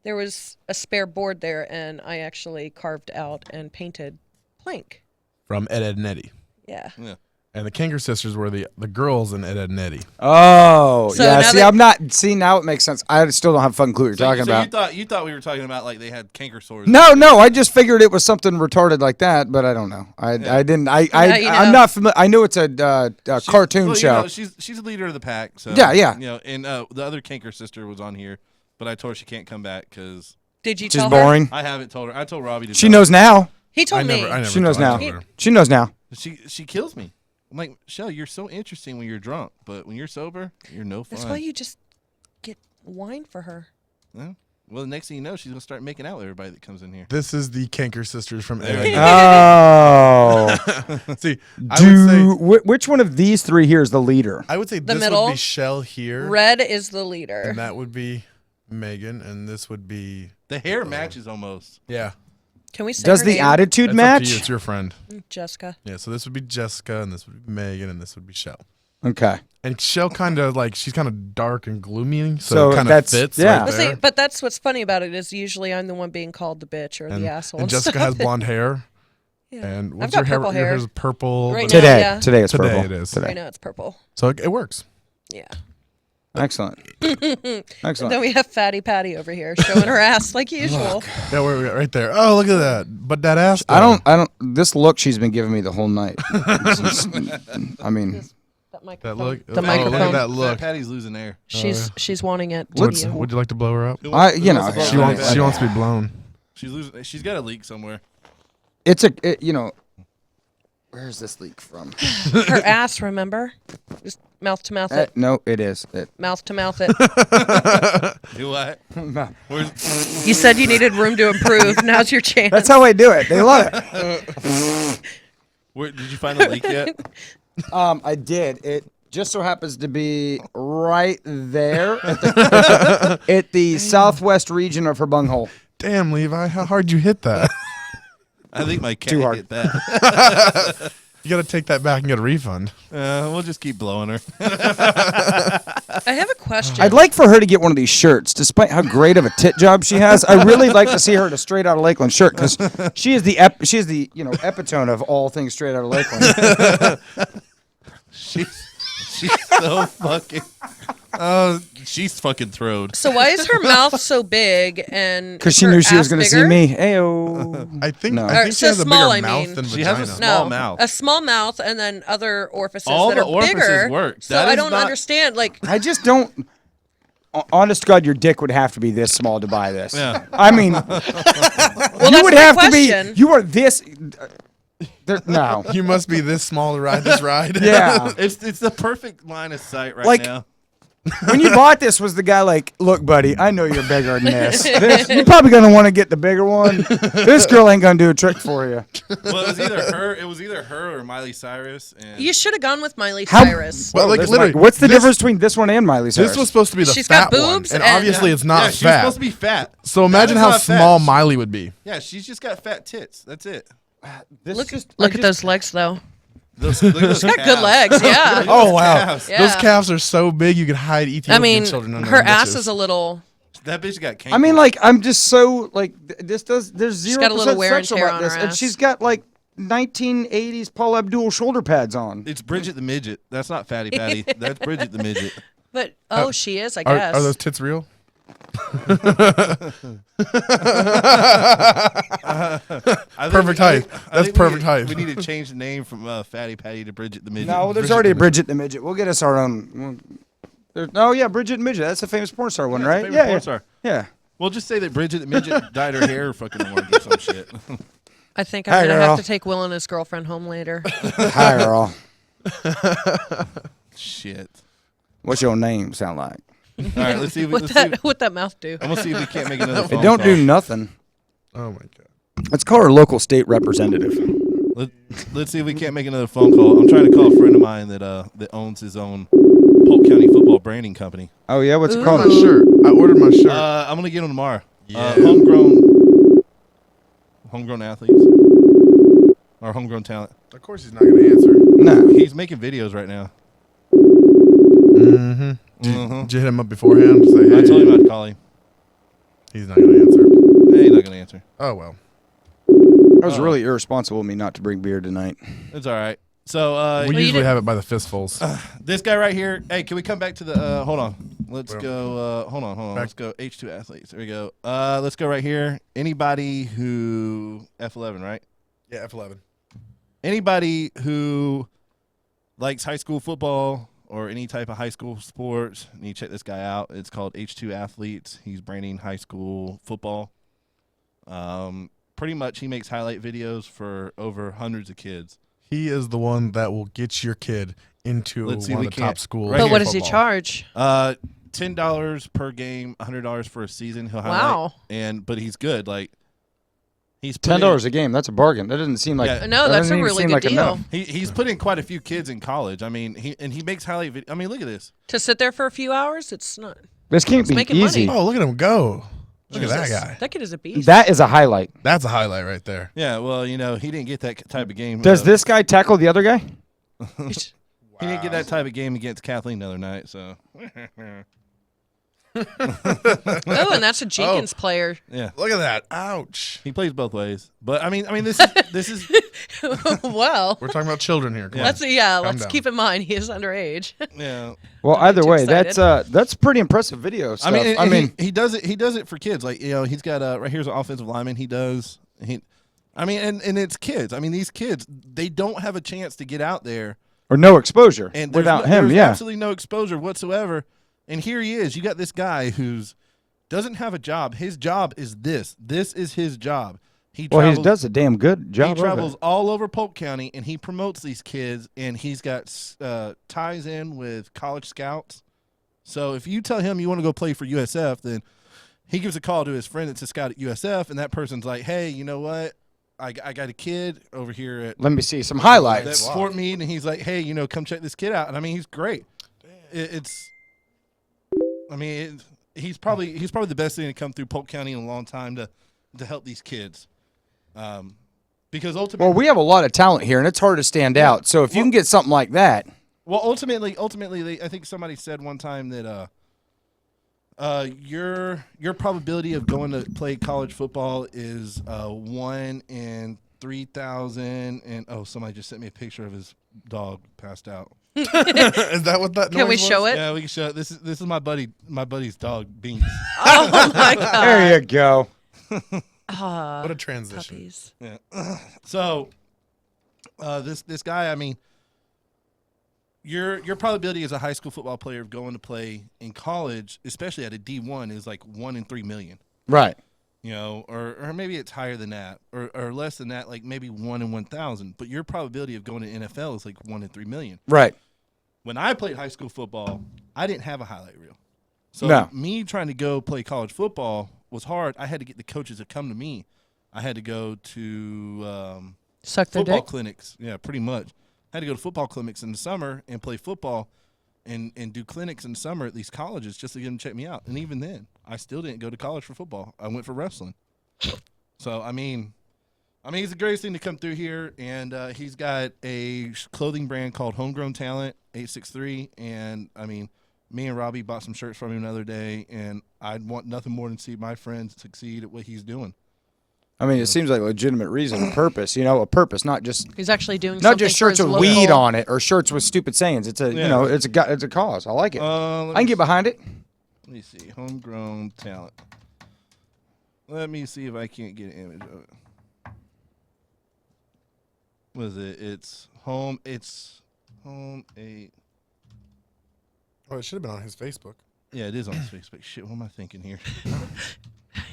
there was a spare board there, and I actually carved out and painted Plank. From Ed, Ed, and Eddie. Yeah. Yeah. And the Canker sisters were the girls in Ed, Ed, and Eddie. Oh. So yeah. now See, that- I'm not. See, now it makes sense. I still don't have a fucking clue what you're talking about. You thought we were talking about like they had canker sores. No, I just figured it was something retarded like that, but I don't know. I didn't. Now you I'm know. not familiar. I know it's a cartoon Well, you show. know, she's the leader of the pack. So Yeah, yeah. You know, and the other Canker sister was on here, but I told her she can't come back because Did you She's tell her? boring. I haven't told her. I told Robbie to. She tell her. knows now. He told me. I never She knows told now. her. She knows now. She kills me. I'm like, Shell, you're so interesting when you're drunk, but when you're sober, you're no fun. That's why you just get wine for her. Well, the next thing you know, she's gonna start making out with everybody that comes in here. This is the Canker sisters from There A. you go. Oh. See, I would say Which one of these three here is the leader? this middle. would be Shell here, Red is the leader. and that would be Megan, and this would be The hair matches almost. yeah. Can we say Does her the name? attitude That's up to you. match? It's your friend. Jessica. Yeah. So this would be Jessica, and this would be Megan, and this would be Shell. Okay. And Shell kind of like she's kind of dark and gloomy, so So it kind of that's- fits. yeah. Right But, see, there. but that's what's funny about it is usually I'm the one being called the bitch or and, the asshole. and Jessica has blonde hair. Yeah. And I've what's got your hair? purple Your hair. hair's purple. Right but- now. Today. yeah. Today it's Today purple. it is. Today. Right now it's purple. So it works. Yeah. Excellent. And Excellent. then we have Fatty Patty over here showing her ass like usual. Yeah, we're right there. Oh, look at that. But that ass. I don't. This look she's been giving me the whole night. I mean, That That microphone. look. The oh, microphone. Look at that Fat look. Patty's losing air. She's wanting it. Would to be- you like to blow her up? Who wants to blow She her wants. up? She wants to be blown. She's losing. She's got a leak somewhere. it's where's this leak from? Her ass, remember? Just mouth to mouth it. No, it is. Mouth to mouth it. Do what? Where's, You said you needed room to improve. Now's your chance. That's how I do it. They love it. where did you find the leak yet? I did. It just so happens to be right there at the southwest region of her bunghole. Damn, Levi, how hard you hit that? I think my cat Too hard. hit that. You got to take that back and get a refund. We'll just keep blowing her. I have a question. I'd like for her to get one of these shirts, despite how great of a tit job she has. I really like to see her in a Straight Outta Lakeland shirt because she is the epitome of all things Straight Outta Lakeland. She's so fucking. She's fucking throwed. So why is her mouth so big and Because she her knew she was ass going to see bigger? me. Ayo. I think. No. I think Or she has so a small, bigger I mouth mean. than She vagina. has a small No, mouth. a small mouth and then other orifices All that the are orifices bigger. work. So That I is don't not- understand. Like, I just don't. Honest to God, your dick would have to be this small to buy this. Yeah. I mean, well, you that's would my have question. to be. You are this. No. You must be this small to ride this ride. Yeah. It's the perfect line of sight right Like- now. When you bought this, was the guy like, "Look, buddy, I know you're bigger than this. You're probably gonna want to get the bigger one. This girl ain't gonna do a trick for you." Well, it was either her. It was either her or Miley Cyrus. And You should have gone with Miley How- Cyrus. Well, like This literally, might- what's the this- difference between this one and Miley Cyrus? This was supposed to be the She's got fat one, boobs and and- obviously it's not yeah, she's fat. supposed to be fat. So imagine That is how not fat. small Miley would be. Yeah, she's just got fat tits. That's it. Look at those legs, though. Look at those She's got good legs. Yeah. Oh wow, calves. Yeah. those calves are so big you could hide Ethiopian I mean, children under her them ass bitches. is a little. That bitch got canker. I mean, like, I'm just so like this does. There's She's 0% got a little wear and sexual tear about on this, her and ass. she's got like 1980s Paul Abdul shoulder pads on. it's Bridget the midget. That's not Fatty Patty. That's Bridget the midget. But she is, I Are, guess. are those tits real? Perfect height. That's perfect height. We need to change the name from Fatty Patty to Bridget the midget. No, there's already a Bridget the Midget. We'll get us our own. Oh yeah, Bridget the Midget. That's a famous porn star one, right? Yeah, porn star. Yeah. Well, just say that Bridget the midget dyed her hair fucking orange or some shit. I think Hi, I'm gonna girl. have to take Will and his girlfriend home later. Hi, Earl. Shit. What's your name sound like? All right, let's see. What that mouth do? I'm gonna see if we can't make another It phone don't call. do nothing. Oh my god. Let's call her local state representative. Let's see if we can't make another phone call. I'm trying to call a friend of mine that owns his own Polk County football branding company. Oh yeah, what's it Ooh. called? My shirt. I ordered my shirt. I'm gonna get him tomorrow. Yeah. Homegrown athletes or homegrown talent. Of course he's not gonna answer. No. He's making videos right now. Mm-hmm. Did you hit him up beforehand? Say, hey. I told him I'd call him. He's not gonna answer. Hey, he's not gonna answer. Oh well. That was really irresponsible of me not to bring beer tonight. It's all right. So We you usually did- have it by the fistfuls. this guy right here. Hey, can we come back to the? Hold on. Let's Well, go. Hold on. back- Let's go. H2 athletes. There we go. Let's go right here. Anybody who F11, right? Yeah, F11. Anybody who likes high school football or any type of high school sports, you need to check this guy out. It's called H2 Athletes. He's branding high school football. Pretty much, he makes highlight videos for over hundreds of kids. He is the one that will get your kid into Let's see, one we of the top can't- schools. right But here. what does he football. charge? $10 per game, $100 for a season. He'll highlight, Wow. but he's good. Like he's put $10 in- a game. That's a bargain. That doesn't seem like. Yeah. No, that that's doesn't a even really seem good like deal. enough. He's put in quite a few kids in college. I mean, he makes highlight video. I mean, look at this. To sit there for a few hours, it's not. This can't It's be making easy. money. Oh, look at him go! Look at that Jesus. guy. That kid is a beast. That is a highlight. That's a highlight right there. Yeah, well, he didn't get that type of game. Does this guy tackle the other guy? He didn't get that type of game against Kathleen the other night. So Oh, and that's a Jenkins player. yeah, Look at that! Ouch! he plays both ways. But I mean, this is Well, We're talking about children here. Come on. let's Calm down. keep in mind he is underage. yeah. Well, Don't get either too way, excited. that's pretty impressive video stuff. I mean, he does it for kids. Like he's got right here's an offensive lineman. And it's kids. I mean, these kids, they don't have a chance to get out there. or no exposure And there's without no- him. there's Yeah. absolutely no exposure whatsoever. And here he is. You got this guy who's doesn't have a job. His job is this. This is his job. He Well, he does a damn good job. He of travels it. all over Polk County, and he promotes these kids, and he's got ties in with college scouts. So if you tell him you want to go play for USF, then he gives a call to his friend that's a scout at USF, and that person's like, hey, you know what? I got a kid over here at Let me see some that highlights. Fort Meade, and he's like, hey, come check this kid out. And I mean, he's great. He's probably the best thing to come through Polk County in a long time to help these kids. Because ultimately, Well, we have a lot of talent here, and it's hard to stand out. So if you can get something like that, ultimately, I think somebody said one time that your probability of going to play college football is 1 in 3,000. And somebody just sent me a picture of his dog passed out. Is that what that? Can we noise show was? it? Yeah, we can show it. This is my buddy's dog, Beans. Oh my god. there you go. What a transition. Puppies. Yeah. So, this guy, I mean, your probability as a high school football player of going to play in college, especially at a D1, is like 1 in 3 million. Right. Or maybe it's higher than that, or less than that, like maybe 1 in 1,000. But your probability of going to NFL is like 1 in 3 million. Right. When I played high school football, I didn't have a highlight reel. So No. me trying to go play college football was hard. I had to get the coaches to come to me. I had to go to Suck their football dick. clinics. Yeah, pretty much. I had to go to football clinics in the summer and play football and do clinics in the summer at these colleges just to get them to check me out. And even then, I still didn't go to college for football. I went for wrestling. So, I mean, he's the greatest thing to come through here. And he's got a clothing brand called Homegrown Talent, 863. And, I mean, me and Robbie bought some shirts from him another day. And I'd want nothing more than see my friends succeed at what he's doing. I mean, it seems like a legitimate reason, a purpose. A purpose, not just He's actually doing not something just shirts for with his weed local- on it or shirts with stupid sayings. It's a Yeah. it's a cause. I like it. Let I can get behind it. Let me see. Homegrown Talent. Let me see if I can't get an image of it. What is it? It's home 8. Oh, it should have been on his Facebook. Yeah, it is on his Facebook. Shit, what am I thinking here?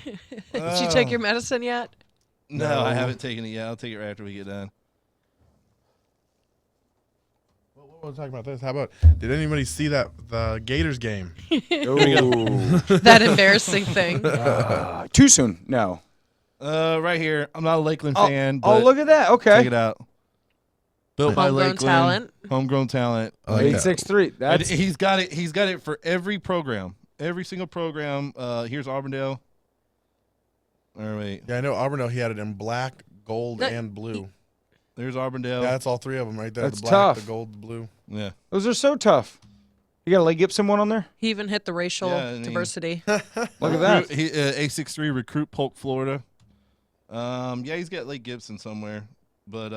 Did you take your medicine yet? No, I haven't taken it yet. I'll take it right after we get done. What was talking about this? How about? Did anybody see the Gators game? Ooh. That embarrassing thing. Too soon? No. Right here. I'm not a Lakeland fan, Oh, but look at that. Okay. check it out. Built by Homegrown Lakeland. talent. Homegrown talent. I like that. 863. That's He's got it. He's got it for every program. Every single program. Here's Auburndale. All right. Yeah, I know Auburndale. He had it in black, gold, That- and blue. There's Auburndale. Yeah, that's all three of them right there. That's the black, tough. the gold, the blue. Yeah. those are so tough. You got a Lake Gibson one on there? He even hit the racial Yeah, I mean- diversity. Look at that. He, A63 recruit Polk, Florida. Yeah, he's got Lake Gibson somewhere, but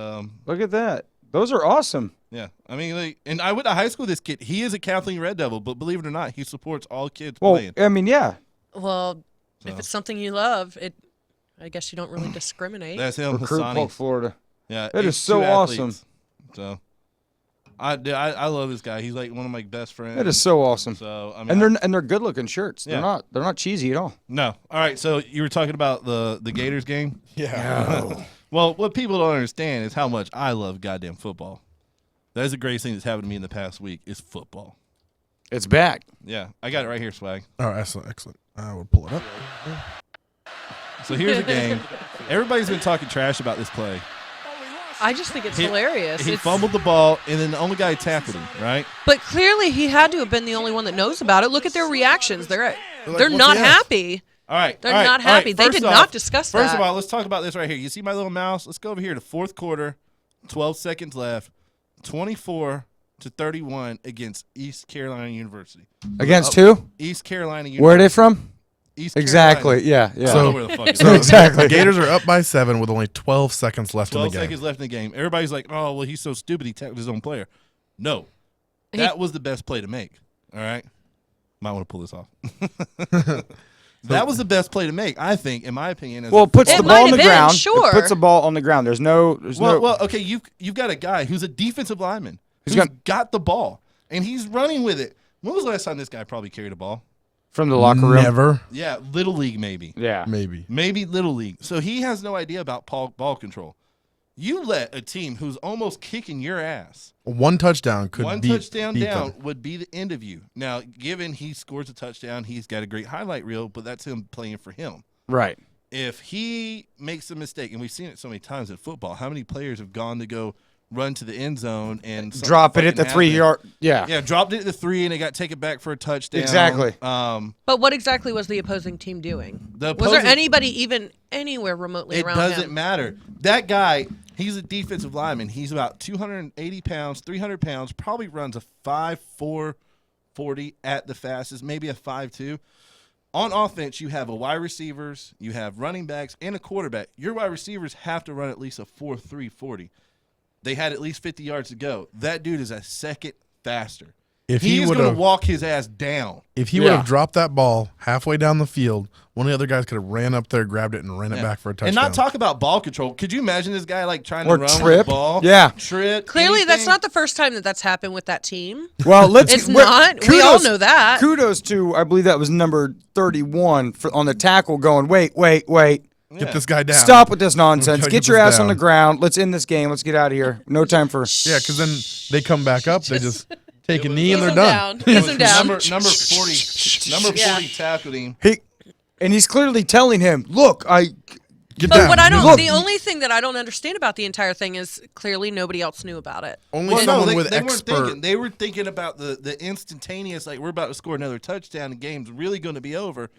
Look at that. Those are awesome. yeah. I mean, and I went to high school with this kid. He is a Kathleen Red Devil, but believe it or not, he supports all kids Well, playing. I mean, yeah. Well, So. if it's something you love, I guess you don't really discriminate. That's him, Recruit Hassani. Polk, Florida. Yeah, That is 8'2" so awesome. athletes. So, I love this guy. He's like one of my best friends. That is so awesome. So I mean, And they're good looking shirts. Yeah. They're not cheesy at all. no. All right. So you were talking about the Gators game. Yeah. Well, what people don't understand is how much I love goddamn football. That is the greatest thing that's happened to me in the past week is football. It's back. Yeah, I got it right here, Swag. Oh, excellent. I will pull it up. So here's the game. Everybody's been talking trash about this play. I just think it's hilarious. He It's- fumbled the ball, and then the only guy tackled him, right? But clearly, he had to have been the only one that knows about it. Look at their reactions. They're "What's not the F?" happy. All right. They're all right, not all right. happy. They First did off- not discuss First that. of all, let's talk about this right here. You see my little mouse? Let's go over here to fourth quarter, 12 seconds left, 24-31 against East Carolina University. Against who? East Carolina University. Where are they from? East Exactly. Carolina. Yeah. I don't know So- where the fuck it's So from. Exactly. The Gators are up by 7 with only 12 seconds left in 12 the game. seconds left in the game. Everybody's like, oh, well, he's so stupid he tackled his own player. No. That was the best play to make. All right? Might want to pull this off. That was the best play to make, I think, in my opinion. As Well, it puts It the might ball on have the been, ground. sure. It puts the ball on the ground. There's no. Well, okay, you've got a guy who's a defensive lineman who's got the ball, and he's running with it. When was the last time this guy probably carried a ball? from the locker room. Never. Yeah, Little League maybe. Yeah. Maybe. Maybe Little League. So he has no idea about ball control. You let a team who's almost kicking your ass. One touchdown could One beat, touchdown beat down them. would be the end of you. Now, given he scores a touchdown, he's got a great highlight reel, but that's him playing for him. Right. If he makes a mistake, and we've seen it so many times in football, how many players have gone to go run to the end zone and something Drop it at the fucking 3 happened? yard. Yeah. Yeah, dropped it at the 3, and it got taken back for a touchdown. Exactly. But what exactly was the opposing team doing? The Was there opposing- anybody even anywhere remotely It around doesn't him? matter. That guy, he's a defensive lineman. He's about 280 pounds, 300 pounds, probably runs a 5'4", 40 at the fastest, maybe a 5'2". On offense, you have a wide receivers, you have running backs, and a quarterback. Your wide receivers have to run at least a 4.3 40. They had at least 50 yards to go. That dude is a second faster. If he He's would going to have, walk his ass down. if he would Yeah. have dropped that ball halfway down the field, one of the other guys could have ran up there, grabbed it, and ran it Yeah. back for a touchdown. And not talk about ball control. Could you imagine this guy like trying Or to run with trip. the ball? Yeah. Trip. Clearly, that's anything? not the first time that that's happened with that team. Well, let's. It's not. We all know that. Kudos to, I believe that was number 31 on the tackle going, wait. Get this guy down. Stop with this nonsense. Gotta Get get your this ass on the down. ground. Let's end this game. Let's get out of here. No time for. Yeah, because then they come back up. They just take a knee and Ease they're him done. down. Ease him down. Number 40 Yeah. tackled him. And he's clearly telling him, look, Get But down. what I don't, Look. the only thing that I don't understand about the entire thing is clearly nobody else knew about it. Only Well, someone no, with they weren't expert. thinking. They were thinking about the instantaneous, like we're about to score another touchdown. The game's really going to be over.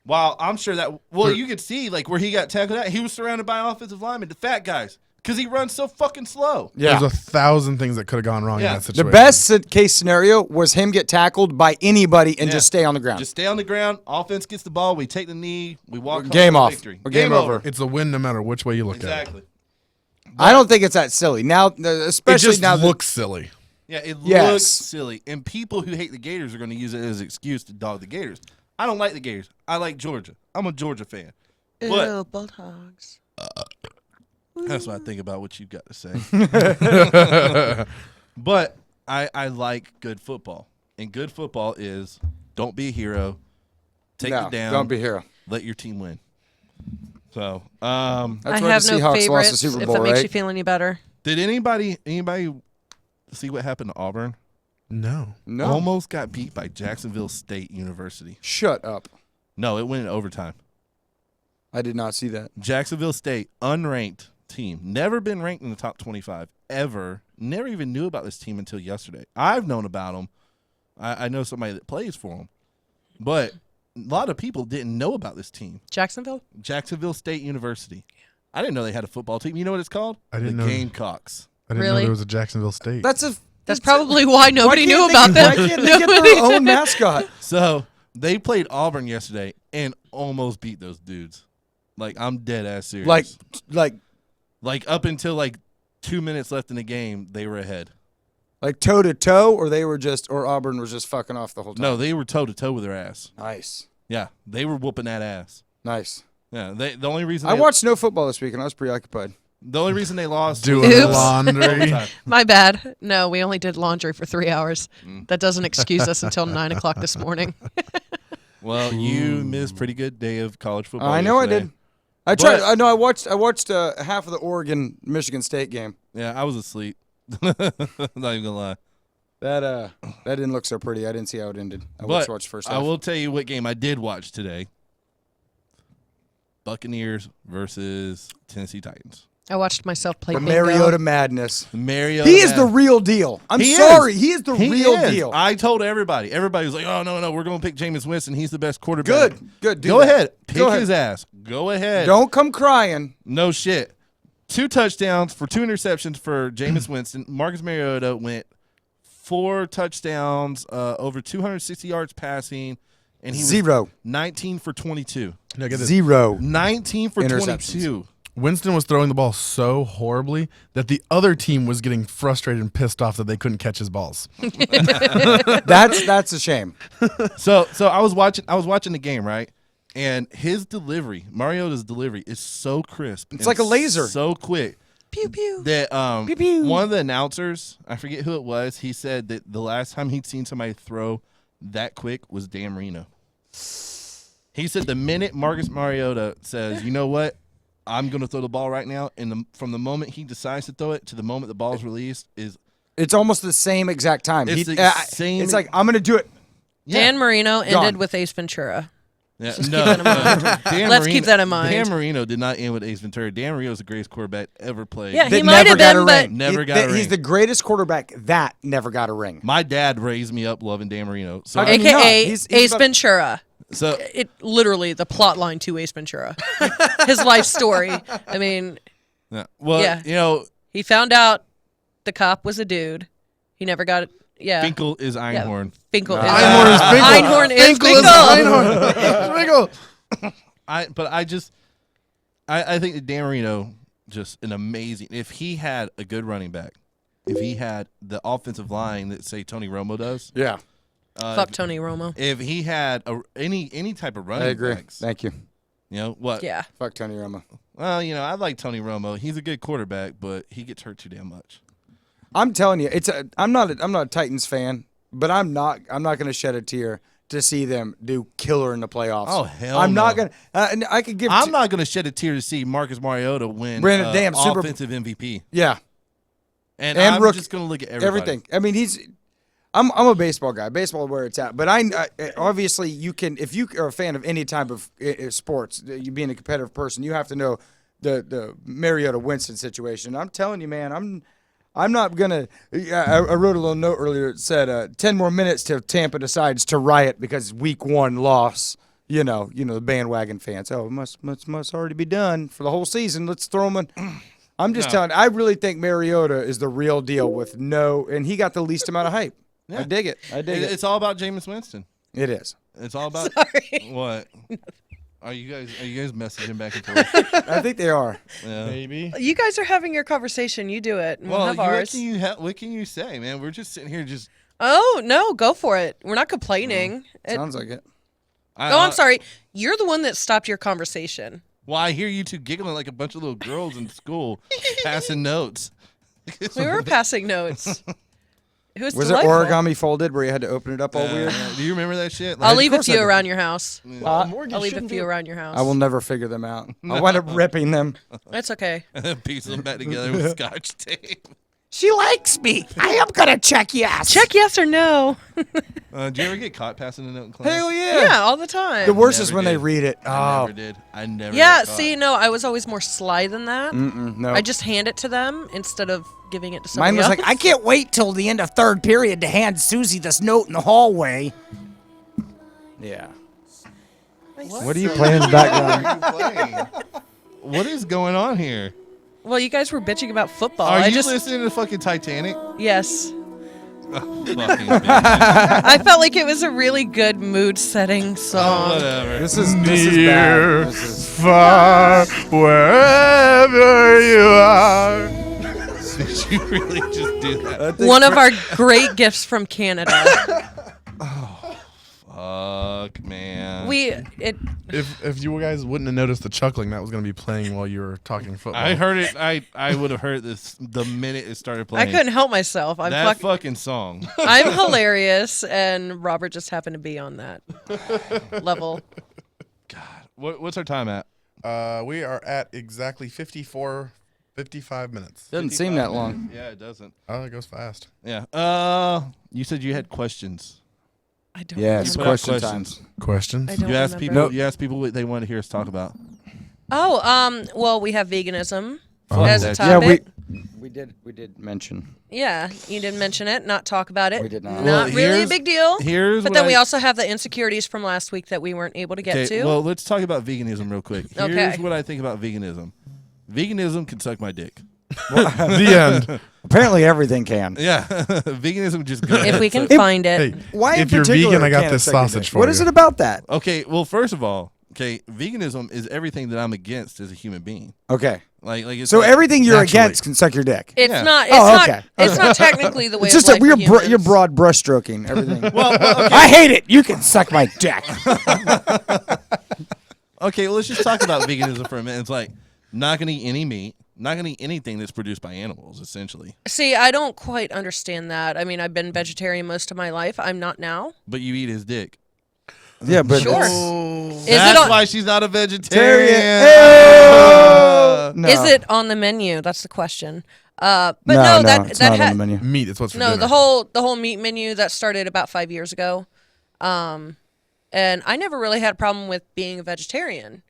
While I'm sure that, well, you could see like where he got tackled at, he was surrounded by offensive linemen, the fat guys, because he runs so fucking slow. yeah. There's 1,000 things that could have gone wrong Yeah. in that The situation. best case scenario was him get tackled by anybody and Yeah. just stay on the ground. Just stay on the ground. Offense gets the ball. We take the knee. We walk home Game with off. victory. Or game over. It's a win no matter which way you look at Exactly. I don't think it's that silly. Now, it. It especially just now that- looks silly. Yeah, it Yes. looks silly. And people who hate the Gators are going to use it as an excuse to dog the Gators. I don't like the Gators. I like Georgia. I'm a Georgia fan. But Ew, Bulldogs. that's what I think about what you've got to say. But I like good football. And good football is don't be a hero. Take No, it down. don't be a hero. Let your team win. So, That's I why have the no Seahawks lost the favorites. Super If Bowl, that makes you right? feel any better. did anybody see what happened to Auburn? No. No. Almost got beat by Jacksonville State University. Shut up. No, it went in overtime. I did not see that. Jacksonville State, unranked team. Never been ranked in the top 25 ever. Never even knew about this team until yesterday. I've known about them. I know somebody that plays for them. But a lot of people didn't know about this team. Jacksonville? Jacksonville State University. I didn't know they had a football team. You know what it's called? I didn't the know. Gamecocks. I didn't know Really? there was a Jacksonville State. That's probably why nobody knew Why about can't them. they get their own mascot? So they played Auburn yesterday and almost beat those dudes. Like, I'm dead ass serious. Like up until like 2 minutes left in the game, they were ahead. toe to toe, or they were just, or Auburn was just fucking off the whole time. No, they were toe to toe with their ass. Nice, Yeah, they were whooping that ass. nice. Yeah, the only reason I watched no football this week, and I was preoccupied. The only reason they lost Doing was Oops. laundry. overtime. My bad. No, we only did laundry for 3 hours. That doesn't excuse us until 9 o'clock this morning. Well, you missed a pretty good day of college football. I know I yesterday. did. I tried. I know. I watched half of the Oregon Michigan State game. Yeah, I was asleep. Not even gonna lie. That didn't look so pretty. I didn't see how it ended. I But just watched first half. I will tell you what game I did watch today. Buccaneers versus Tennessee Titans. I watched myself play The bingo. Mariota madness. Mariota. He is the real deal. I'm He sorry. is. He is the He real is. deal. I told everybody. Everybody was like, "Oh no, we're going to pick Jameis Winston. He's the best quarterback." Good. Do Go that. ahead. Pick Go ahead. his ass. Go ahead. Don't come crying. No shit. 2 touchdowns for 2 interceptions for Jameis Winston. Marcus Mariota went 4 touchdowns, over 260 yards passing, and he was 0. 19 for 22. No, get this. 0. 19 for Interceptions. 22. Winston was throwing the ball so horribly that the other team was getting frustrated and pissed off that they couldn't catch his balls. That's a shame. So I was watching the game, right? And his delivery, Mariota's delivery, is so crisp. It's and like a laser. So quick. Pew pew. That Pew, pew. one of the announcers, I forget who it was, he said that the last time he'd seen somebody throw that quick was Dan Marino. He said the minute Marcus Mariota says, "You know what? I'm going to throw the ball right now," and from the moment he decides to throw it to the moment the ball is released is It's almost the same exact time. It's the same- It's like I'm gonna do it. Dan Marino ended Gone. with Ace Ventura. Yeah, Keep that in mind. Dan Let's keep that in mind. Dan Marino did not end with Ace Ventura. Dan Marino is the greatest quarterback ever played. Yeah, That he might have never got been, a but ring. Never got a ring. He's the greatest quarterback that never got a ring. My dad raised me up loving Dan Marino. So, I mean, AKA no, he's Ace about- Ventura. so It literally the plot line to Ace Ventura. His life story. I mean, yeah. Well, Yeah. you know, he found out the cop was a dude. He never got it. Yeah. Finkel is Einhorn. Finkel is Einhorn is Finkel. Einhorn is Finkel is Finkel. Finkel. I think that Dan Marino just an amazing. If he had a good running back, if he had the offensive line that say Tony Romo does, Yeah, Fuck Tony Romo. if he had any type of running I agree. backs, Thank you. you know what? Yeah. Fuck Tony Romo. Well, you know, I like Tony Romo. He's a good quarterback, but he gets hurt too damn much. I'm telling you, I'm not a Titans fan, but I'm not going to shed a tear to see them do killer in the playoffs. Oh, hell I'm not no. going to. I could give. I'm not going to shed a tear to see Marcus Mariota win Brandon, damn, Super- offensive MVP. Yeah, And And I'm rookie- just going to look at everybody. everything. I mean, I'm a baseball guy. Baseball where it's at. But I obviously you can, if you are a fan of any type of sports, you being a competitive person, you have to know the Mariota Winston situation. I'm telling you, man, I'm not gonna. I wrote a little note earlier. It said 10 more minutes till Tampa decides to riot because Week 1 loss. You know the bandwagon fans. Oh, it must already be done for the whole season. Let's throw them in. I'm just telling. I really think Mariota is the real deal with and he got the least amount of hype. Yeah. I dig it. It's all about Jameis Winston. It is. It's all about Sorry. what? Are you guys messaging back and forth? I think they are. Yeah. Maybe. You guys are having your conversation. You do it. And we'll have ours. What can you say, man? We're just sitting here just. Oh, no. Go for it. We're not complaining. Sounds like it. Oh, I'm sorry. You're the one that stopped your conversation. Well, I hear you two giggling like a bunch of little girls in school, passing notes. We were passing notes. It was Was delightful. it origami folded where you had to open it up all weird? Do you remember that shit? I'll Like, leave a course I few do. around your house. Morgan I'll leave a shouldn't few do- around your house. I will never figure them out. I wind up ripping them. That's okay. piece them back together with scotch tape. She likes me. I am gonna check yes. Check yes or no. Do you ever get caught passing a note in class? Hell yeah. Yeah, all the time. The worst Never is when did. they read it. I Oh, never did. I never. Yeah, got caught. see, no, I was always more sly than that. no. I just hand it to them instead of giving it to somebody Mine was else. like, I can't wait till the end of third period to hand Susie this note in the hallway. Yeah. What are you playing in the background? What is going on here? Well, you guys were bitching about football. Are I you just listening to fucking Titanic? yes. Fucking bitch. I felt like it was a really good mood-setting song. Whatever. This is bad. Near, This is far, wherever you are. Did you really just do that? One of our great gifts from Canada. Fuck, man. If you guys wouldn't have noticed the chuckling, that was going to be playing while you were talking football. I heard it. I would have heard this the minute it started I playing. couldn't help myself. That fucking song. I'm hilarious, and Robert just happened to be on that level. What's our time at? We are at exactly 55 minutes. Doesn't seem that long. Yeah, it doesn't. Oh, it goes fast. Yeah. You said you had questions. I don't Yes, remember. question questions. times. Questions? I don't You asked remember. people. You asked people what they wanted to hear us talk about. Oh, well, we have veganism Oh, as a that- Yeah, topic. we did mention. Yeah, you didn't mention it, not talk about it. We did not. Not Well, really a here's- big deal. Here's But what then we I- also have the insecurities from last week that we weren't able to get to. Well, let's talk about veganism real quick. Here's Okay. what I think about veganism. Veganism can suck my dick. The end. Apparently, everything can. Yeah, veganism just good. if we can If- find it. Hey, Why? if in you're particular vegan, I got can't it this suck your sausage dick? for What you. is it about that? Okay, well, first of all, veganism is everything that I'm against as a human being. Okay. Like it's So like, everything you're naturally. against can suck your dick. It's Yeah. not. It's Oh, not. okay. It's not technically the way. It's just of that life for you're humans. broad brushstroking everything. well, okay. I hate it. You can suck my dick. Okay, well, let's just talk about veganism for a minute. It's like not going to eat any meat, not going to eat anything that's produced by animals, essentially. See, I don't quite understand that. I mean, I've been vegetarian most of my life. I'm not now. But you eat his dick. Yeah, but Sure. it's- Is That's it on? why she's not a vegetarian. No. Is it on the menu? That's the question. But no, no, no, that it's that not had on the menu. Meat. It's what's for no dinner. the whole meat menu that started about 5 years ago, and I never really had a problem with being a vegetarian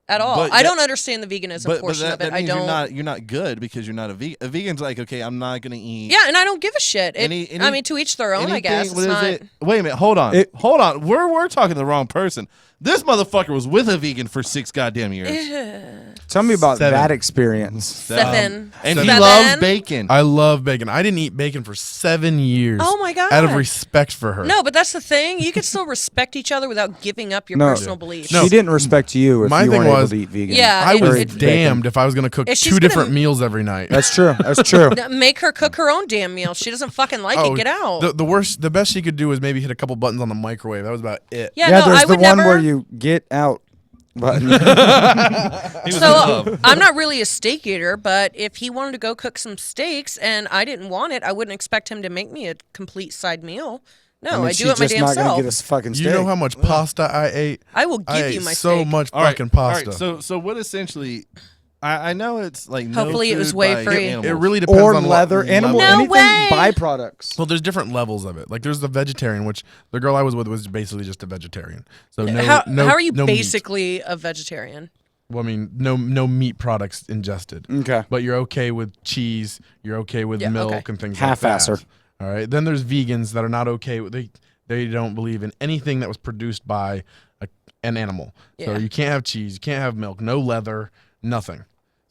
at all. But I that- don't understand the veganism portion of it. I means don't. you're not good because you're not a vegan. A vegan's like, okay, I'm not going to eat. Yeah, and I don't give a shit. I Any- mean, to each their own, I guess. What It's is not. it? Wait a minute. Hold on. Hold on. We're talking to the wrong person. This motherfucker was with a vegan for 6 goddamn years. Tell me about 7. that experience. Seven. And he Seven. loves bacon. I love bacon. I didn't eat bacon for 7 years. Oh my God. Out of respect for her. No, but that's the thing. You can still respect each other without giving up your No. personal beliefs. No. She didn't respect you if My you thing weren't able was- to eat vegan. Yeah, I was it- damned if I was going to cook If she's 2 gonna- different meals every night. That's true. That's true. Make her cook her own damn meal. She doesn't fucking like it. Get out. The best she could do was maybe hit a couple buttons on the microwave. That was about it. yeah, Yeah, no, there's I the would one never. where you get out button. He was in So love. I'm not really a steak eater, but if he wanted to go cook some steaks and I didn't want it, I wouldn't expect him to make me a complete side meal. No, I, she's do it my just damn not gonna self. get us fucking steak. You know how much pasta I ate? I will I give ate you my so steak. much All right, fucking all right, pasta. so what essentially? I know it's like Hopefully no it was food way by free. animals. it really depends or on what leather, animal, level- No anything way. byproducts. Well, there's different levels of it. Like there's the vegetarian, which the girl I was with was basically just a vegetarian. So no, how no, are you no meat. basically a vegetarian? Well, I mean, no meat products ingested. Okay. But you're okay with cheese. You're okay with Yeah, milk okay. and things Half-asser. like that. All right. Then there's vegans that are not okay with they don't believe in anything that was produced by an animal. So Yeah. you can't have cheese. You can't have milk. No leather. Nothing.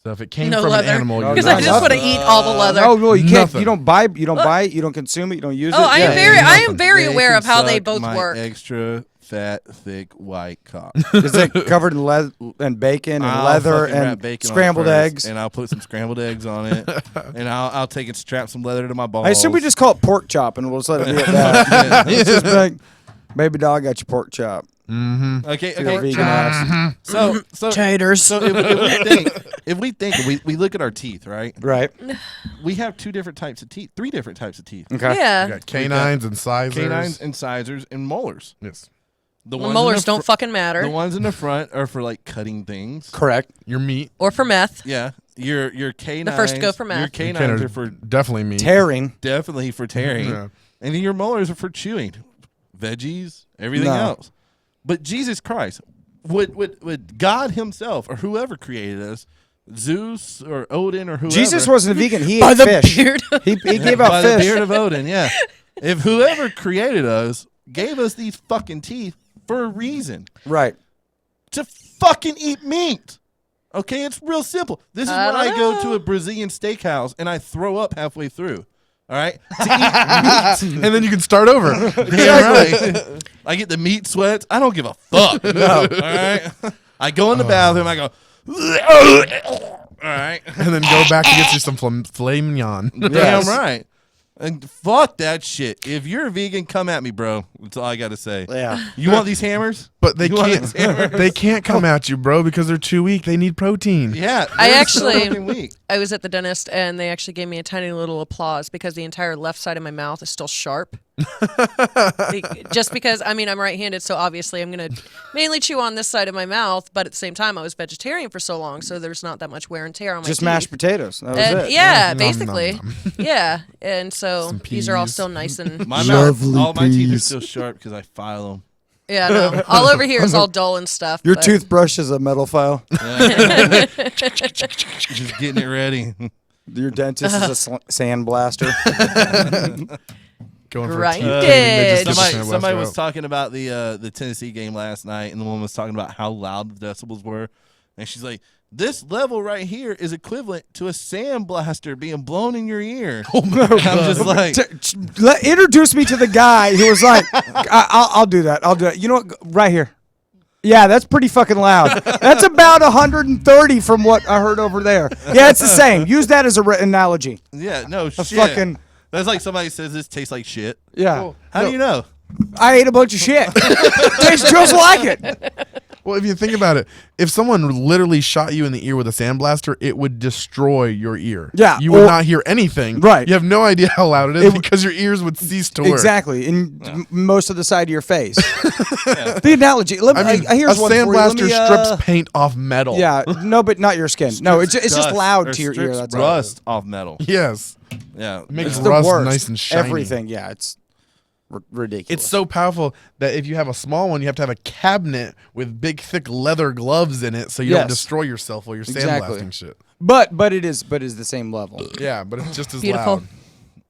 So if it came No from leather. an animal, No, Because you're I not just want to nothing. eat all the leather. No, you can't. Nothing. You don't buy. You don't buy it. You don't consume it. You don't use Oh, it. I Yeah. am very, I am nothing. very They aware can of how they suck both my work. Extra fat, thick, white cock. Is it covered in and bacon and I'll leather fucking wrap and bacon on it scrambled first, eggs? and I'll put some scrambled eggs on it, and I'll take and strap some leather to my balls. I assume we just call it pork chop and we'll just let it be at that. It's just like, baby dog, got your pork chop. okay. Your Okay. vegan ass. So Taters. So if we think, we look at our teeth, right? Right. We have 2 different types of teeth, 3 different types of teeth. Okay. Yeah. You got canines and sizers. Canines, incisors, and molars. Yes. The Well, ones in molars the don't fucking matter. The ones in the front are for like cutting things. Correct. Your meat. Or for meth. Yeah, your canines. first go for Your meth. canines are for definitely meat. Tearing. definitely for tearing, Yeah. and then your molars are for chewing, veggies, everything No. else. But Jesus Christ, would God Himself or whoever created us, Zeus or Odin or whoever, Jesus wasn't a vegan. He By ate the fish. beard. He gave out by the fish. beard of Odin, yeah. If whoever created us gave us these fucking teeth for a reason, Right. to fucking eat meat. Okay, it's real simple. This is I when I don't go know. to a Brazilian steakhouse and I throw up halfway through. All right, to eat meat. And then you can start over. Damn right. I get the meat sweats. I don't give a fuck. No. All right. I go in the bathroom. I go. All right. And then go back and get you some filet mignon. Damn Yes. right. And fuck that shit. If you're a vegan, come at me, bro. That's all I got to say. Yeah. You want these hammers? But they You want can't. these hammers? They can't come at you, bro, because they're too weak. They need protein. Yeah. I they're actually- so fucking weak. I was at the dentist and they actually gave me a tiny little applause because the entire left side of my mouth is still sharp. Just because, I mean, I'm right-handed, so obviously I'm going to mainly chew on this side of my mouth, but at the same time, I was vegetarian for so long, so there's not that much wear and tear on my Just teeth. mashed potatoes. That was And it. yeah, Nom, basically. nom, Yeah, and so Some these are all peas. still nice and My Lovely mouth, all my teeth are peas. still sharp because I file them. yeah, no. All over here is all dull and stuff. Your but- toothbrush is a metal file. Just getting it ready. Your dentist is a sandblaster. Going for Right. a teeth. Did. They just get the Somebody, sandblaster somebody was out. talking about the Tennessee game last night, and the woman was talking about how loud the decibels were, and she's like, "This level right here is equivalent to a sandblaster being blown in your ear." I'm just like, Introduce me to the guy who was like, I'll do that. I'll do it. You know what? Right here. Yeah, that's pretty fucking loud. That's about 130 from what I heard over there. Yeah, it's the same. Use that as a analogy. yeah, no shit. fucking- That's like somebody says this tastes like shit. Yeah. How do you know? I ate a bunch of shit. Tastes just like it. Well, if you think about it, if someone literally shot you in the ear with a sandblaster, it would destroy your ear. Yeah, You would or- not hear anything. Right. You have no idea how loud it is It w- because your ears would cease to work. Exactly. In most of the side of your face. The analogy. Let me, I mean, here's a one for you. Let sandblaster me, strips paint off metal. Yeah, no, but not your skin. No, it's just Dust loud or to your ear. strips That's all. rust off metal. Yes. Yeah. It makes It's the rust worst. nice and shiny. Everything. Yeah, it's ridiculous. It's so powerful that if you have a small one, you have to have a cabinet with big, thick leather gloves in it so you don't Yes. destroy yourself while you're Exactly. sandblasting shit. but it is the same level. Yeah, but it's just as Beautiful. loud.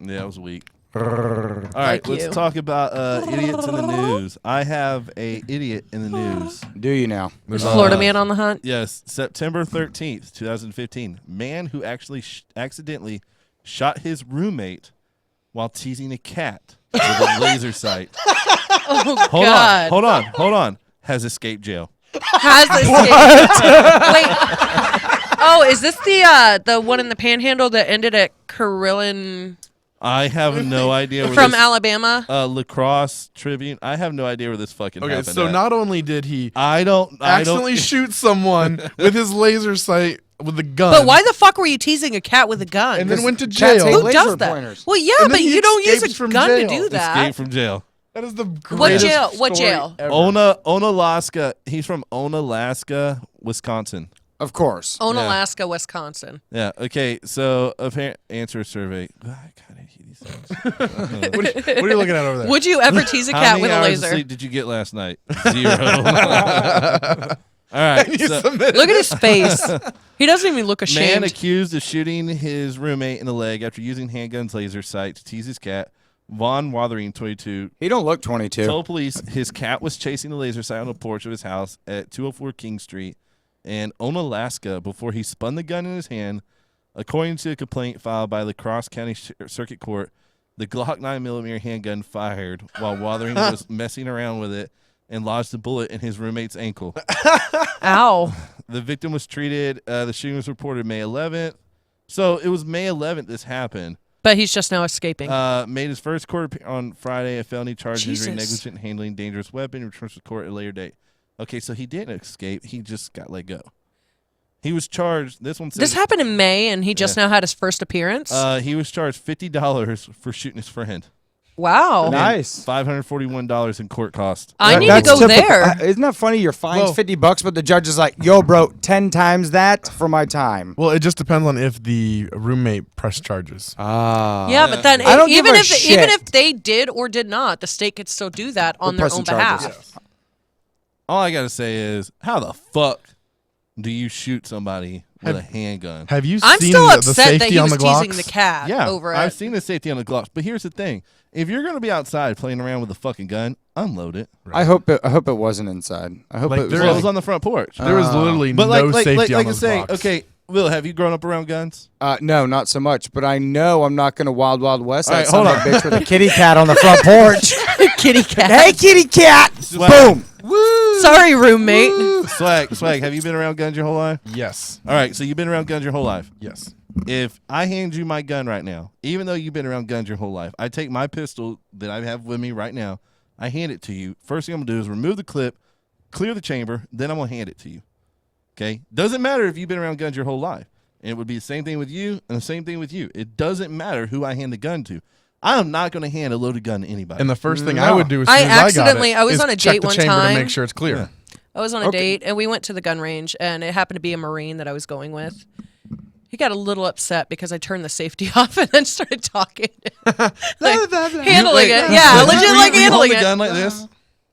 Yeah, it was weak. All right, Like let's you. talk about idiots in the news. I have a idiot in the news. Do you now? Is Florida man on the hunt? Yes, September 13th, 2015. Man who actually accidentally shot his roommate while teasing a cat with a laser sight. Oh, Hold God. on, hold on. Has escaped jail. Has this Wait. Oh, is this the one in the Panhandle that ended at Carillon I have no idea where from this, Alabama? Lacrosse Tribune. I have no idea where this fucking Okay, happened. so at. not only did he I don't accidentally shoot someone with his laser sight with a gun, But why the fuck were you teasing a cat with a gun? and then went to cats jail. hate Who laser does that? pointers. Well, yeah, And then but he you don't use escapes a from gun to jail. do that. escaped from jail. That is the What greatest jail? What story jail? ever. Onalaska. He's from Onalaska, Wisconsin. Of course. Onalaska, Wisconsin. Yeah. Okay. So answer a survey. God, I hate these things. What are you looking at over there? Would you ever tease a How cat many with a hours of laser? sleep did you get last night? 0. All right. You So, submitted. Look at his face. He doesn't even look man ashamed. accused of shooting his roommate in the leg after using handguns laser sight to tease his cat. Von Wathering, 22, He don't look 22. told police his cat was chasing the laser sight on the porch of his house at 204 King Street in Onalaska before he spun the gun in his hand. According to a complaint filed by the Cross County Circuit Court, the Glock 9mm handgun fired while Wathering was messing around with it and lodged a bullet in his roommate's ankle. Ow. The victim was treated. The shooting was reported May 11th. So it was May 11th this happened. But he's just now escaping. Made his first court appearance on Friday. A felony charge injury, Jesus. negligent handling, dangerous weapon. Returns to court at a later date. Okay, so he didn't escape. He just got let go. He was charged. This one says This happened in May, and he just now had his first appearance. he was charged $50 for shooting his friend. Wow. Nice. $541 in court costs. I need to That's go typical. there. Isn't that funny? Your fine's Well- $50, but the judge is like, "Yo, bro, 10 times that for my time." Well, it just depends on if the roommate pressed charges. Ah. Yeah, but then I don't even give a if even shit. if they did or did not, the state could still do that on their pressing own behalf. charges. All I gotta say is, how the fuck do you shoot somebody with a handgun? Have you I'm seen still the upset safety that he on was the teasing Glocks? the cat Yeah, over I've it. seen the safety on the Glocks. But here's the thing: if you're gonna be outside playing around with a fucking gun, unload it. I hope it wasn't inside. I hope Like, it was. there Well, it is- was on the front porch. There was literally but no like safety on I'm those saying, Glocks. okay, Will, have you grown up around guns? No, not so much. But I know I'm not going to Wild Wild West. All right, Son hold of a bitch with a kitty cat on the front porch. Kitty cat. Hey, kitty cat! Boom. Sorry, roommate. Swag, have you been around guns your whole life? Yes. All right, so you've been around guns your whole life. Yes. if I hand you my gun right now, even though you've been around guns your whole life, I take my pistol that I have with me right now, I hand it to you. First thing I'm going to do is remove the clip, clear the chamber, then I'm going to hand it to you. Okay? Doesn't matter if you've been around guns your whole life. And it would be the same thing with you and the same thing with you. It doesn't matter who I hand the gun to. I am not going to hand a loaded gun to anybody. And the first thing I would do as soon I as I got accidentally- it I was is on a check date the one chamber time. to make sure it's clear. Yeah. I was on a date, and we went to the gun range, and it happened to be a Marine that I was going with. He got a little upset because I turned the safety off and then started talking. Handling it. Yeah, legit like Were you handling holding the it. gun like this?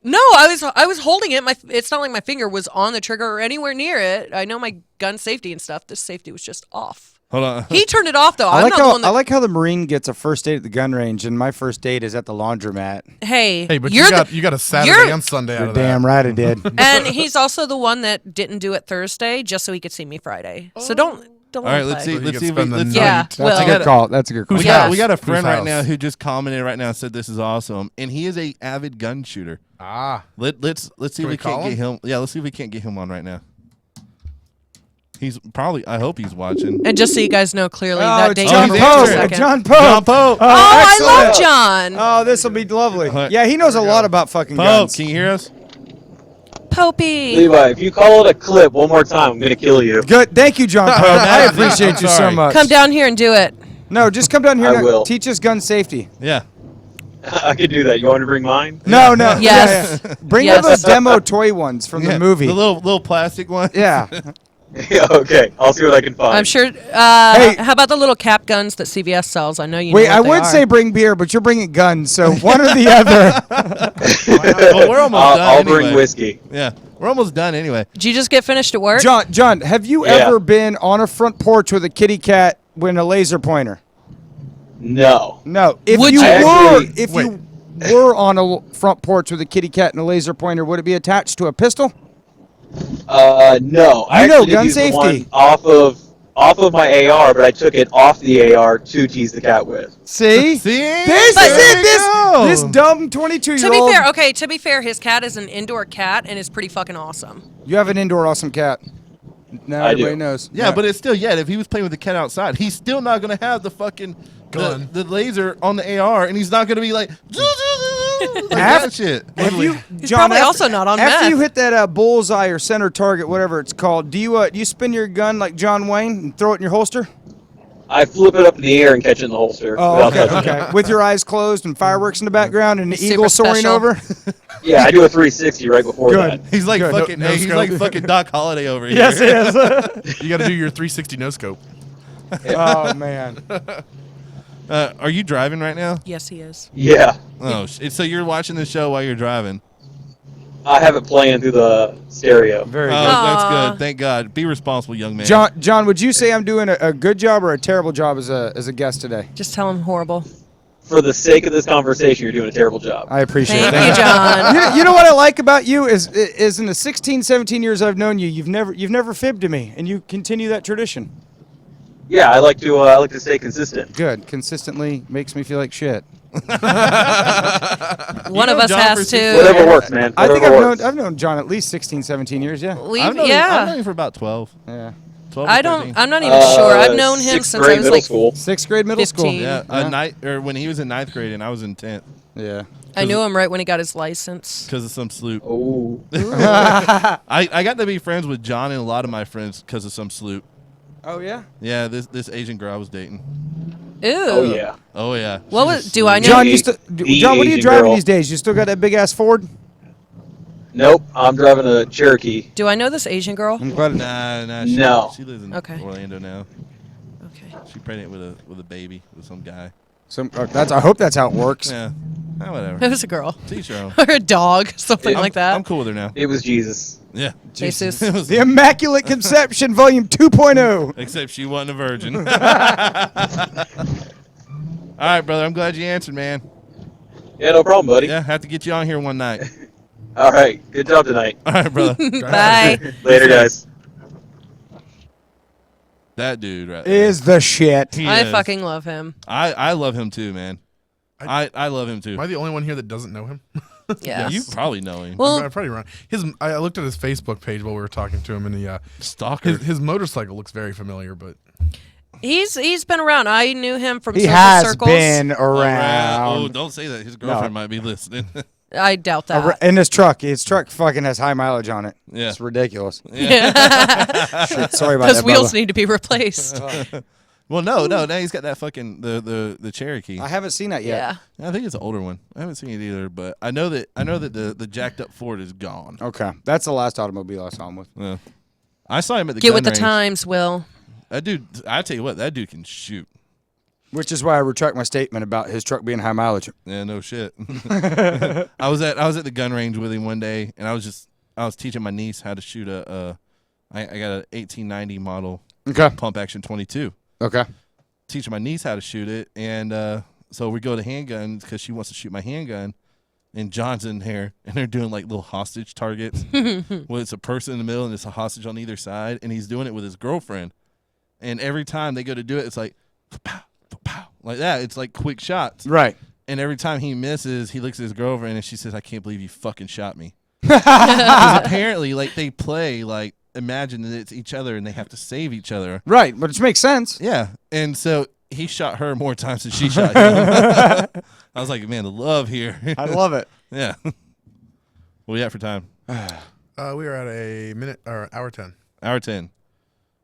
No, I was holding it. It's not like my finger was on the trigger or anywhere near it. I know my gun safety and stuff. This safety was just off. Hold on. He turned it off though. I I'm like not the how one that. I like how the Marine gets a first date at the gun range, and my first date is at the laundromat. Hey, But you're you got a Saturday you're- and Sunday out You're of that. damn right I did. and he's also the one that didn't do it Thursday just so he could see me Friday. So don't. All right, let's see. You Let's could see. If spend the let's night. Yeah, That's well, a good call. That's a good call. We Yeah. got a friend right house? now who just commented right now and said this is awesome, and he is a avid gun shooter. Ah. Let's see if we we call can't get him. Yeah, let's see if we can't get him on right now. He's probably. I hope he's watching. And just so you guys know clearly, Oh, that it's date John he's number Poe. was answering. second. John Poe. John Pope. Oh, I love excellent. John. Oh, this will be lovely. Poe. Yeah, he knows a lot about fucking Pope, guns. can you hear us? Popey. Levi, if you call it a clip one more time, I'm gonna kill you. Good. Thank you, John Poe. I appreciate you so sorry. much. Come down here and do it. No, just come down here I and will. teach us gun safety. Yeah. I could do that. You want me to bring mine? No, no. Yes. Yeah, yeah. Bring Yes. those demo toy ones from Yeah, the movie. The little plastic one. Yeah. Yeah, okay. I'll see what I can find. I'm sure. Hey. How about the little cap guns that CVS sells? I know you. Wait, know what I they would are. say bring beer, but you're bringing guns, so one or the other. Well, we're almost done I'll anyway. bring whiskey. Yeah, we're almost done anyway. Did you just get finished at work? John, have you Yeah. ever been on a front porch with a kitty cat with a laser pointer? No. No. If Would you you? were, Actually- if you were on a front porch with a kitty cat and a laser pointer, would it be attached to a pistol? No. I You know actually gun used the safety. one off of my AR, but I took it off the AR to tease the cat with. See? See? This There is it. you This go. this dumb 22-year-old. To be fair, his cat is an indoor cat and is pretty fucking awesome. You have an indoor awesome cat. Now I do. everybody knows. Yeah, but it's still if he was playing with the cat outside, he's still not gonna have the fucking Gun. the laser on the AR, and he's not gonna be like like Half- that shit. If you, He's John, probably after- also not on After meth. you hit that bullseye or center target, whatever it's called, do you spin your gun like John Wayne and throw it in your holster? I flip it up in the air and catch it in the holster. Oh, without okay, touching it. okay. With your eyes closed and fireworks in the background and the Super eagle soaring special. over. Yeah, I do a 360 right before Good. that. He's like Good. fucking. No hey, he's scope. like fucking Doc Holliday over here. Yes, it is. You got to do your 360 no scope. Oh man. Are you driving right now? Yes, he is. Yeah. Oh, so you're watching the show while you're driving. I have it playing through the stereo. Very Oh, good. that's Aw. good. Thank God. Be responsible, young man. John, would you say I'm doing a good job or a terrible job as a guest today? Just tell him horrible. For the sake of this conversation, you're doing a terrible job. I appreciate Thank that. you, John. You know what I like about you is in the 16, 17 years I've known you, you've never fibbed to me, and you continue that tradition. Yeah, I like to stay consistent. Good. Consistently makes me feel like shit. One of us John has for to. 16 Whatever works, man. I think Whatever works. I've known John at least 16, 17 years, yeah. I've known him for about 12. Yeah. 12 I or don't. 13. I'm not even sure. I've known him Sixth since grade I was middle like. school. 6th grade middle 15. school. Yeah, when he was in 9th grade and I was in 10th Yeah. I knew him right when he got his license. because of some sloop. Oh. I got to be friends with John and a lot of my friends because of some sloop. Oh yeah. Yeah, this Asian girl I was dating. Ooh. Oh yeah. Oh yeah. What She was? Do I know? John, The John, what are you Asian driving girl. these days? You still got that big ass Ford? Nope. I'm driving a Cherokee. Do I know this Asian girl? I'm glad. Nah. No. She lives in Okay. Orlando now. Okay. She's pregnant with a baby with some guy. I hope that's how it works. Yeah. It Whatever. was a girl Teach your own. or a dog, something I'm- like that. I'm cool with her now. It was Jesus. Yeah. Jesus. It was- The Immaculate Conception, Volume 2.0. except she wasn't a virgin. All right, brother. I'm glad you answered, man. Yeah, no problem, buddy. Yeah, have to get you on here one night. All right. Good job tonight. All right, brother. Bye. Later, guys. That dude right there. Is the shit. He I is. fucking love him. I love him too, man. I love him too. Am I the only one here that doesn't know him? Yeah. You probably know him. Well, I'm probably wrong. I looked at his Facebook page while we were talking to him, and Stalker. his motorcycle looks very familiar, but He's been around. I knew him from He social has circles. been Oh, around. don't say that. His girlfriend might be listening. I doubt that. In his truck. His truck fucking has high mileage on it. Yeah. It's ridiculous. Yeah. Shit, sorry about Those that, wheels Bubba. need to be replaced. Well, no. Now he's got that fucking the Cherokee. I haven't seen that yet. Yeah. I think it's an older one. I haven't seen it either, but I know that the jacked up Ford is gone. Okay. That's the last automobile I saw him with. Yeah. I saw him at the Get gun with the range. times, Will. That dude, I tell you what, that dude can shoot. Which is why I retract my statement about his truck being high mileage. Yeah, no shit. I was at the gun range with him one day, and I was teaching my niece how to shoot I got a 1890 model Okay. pump action 22. Okay. Teaching my niece how to shoot it, and so we go to handguns because she wants to shoot my handgun, and John's in here, and they're doing like little hostage targets. Well, it's a person in the middle, and it's a hostage on either side, and he's doing it with his girlfriend. And every time they go to do it, it's like, pow, pow, like that. It's like quick shots. Right. And every time he misses, he looks at his girlfriend, and she says, "I can't believe you fucking shot me." Because apparently, like, they play like imagine that it's each other, and they have to save each other. Right. Which makes sense. Yeah, and so he shot her more times than she shot him. I was like, man, the love here. I love it. Yeah. What do you got for time? We are at a minute or hour 10. Hour 10.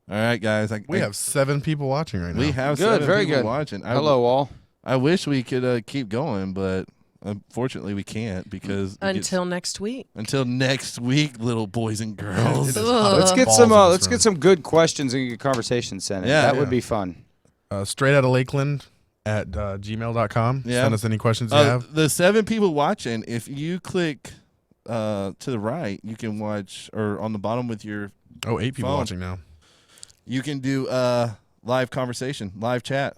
All right, guys. We have 7 people watching right now. We have Good, 7 very people good. watching. Hello, all. I wish we could keep going, but unfortunately we can't because it gets- Until next week. until next week, little boys and girls. It is Ugh. Let's get balls some. in this Let's room. get some good questions and good conversations sent in. Yeah. That Yeah. would be fun. Straight out of Lakeland at gmail.com. Yeah. Send us any questions you have. The 7 people watching, if you click to the right, you can watch, or on the bottom with your, Oh, 8 people phone. watching now. you can do live conversation, live chat.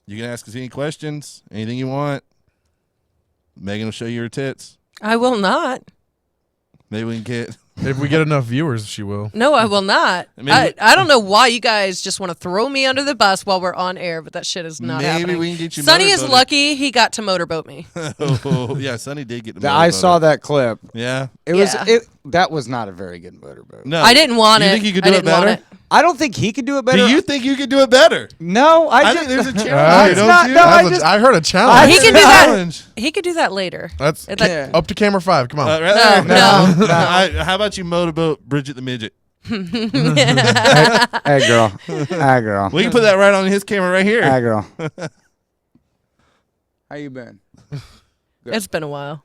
You can ask us any questions, anything you want. Megan will show you her tits. I will not. Maybe we can get. If we get enough viewers, she will. No, I will not. Maybe- I don't know why you guys just want to throw me under the bus while we're on air, but that shit is not Maybe happening. we can get you Sonny is motorboated. lucky he got to motorboat me. Oh, yeah, Sonny did get the I saw motorboat. that clip. Yeah. It was. Yeah. That was not a very good motorboat. No. I didn't want you it. think you could I do it didn't want better? it. I don't think he could do it better. Do you think you could do it better? No, I just, think there's a challenge That's here, don't not- you? no, I That's just- I heard a challenge. He can do that. Challenge. He could do that later. That's It's like- up to camera 5. Come on. Right No, there. no, How about you motorboat Bridget the midget? Hey, girl. Hey, girl. We can put that right on his camera right here. Hey, girl. How you been? It's been a while.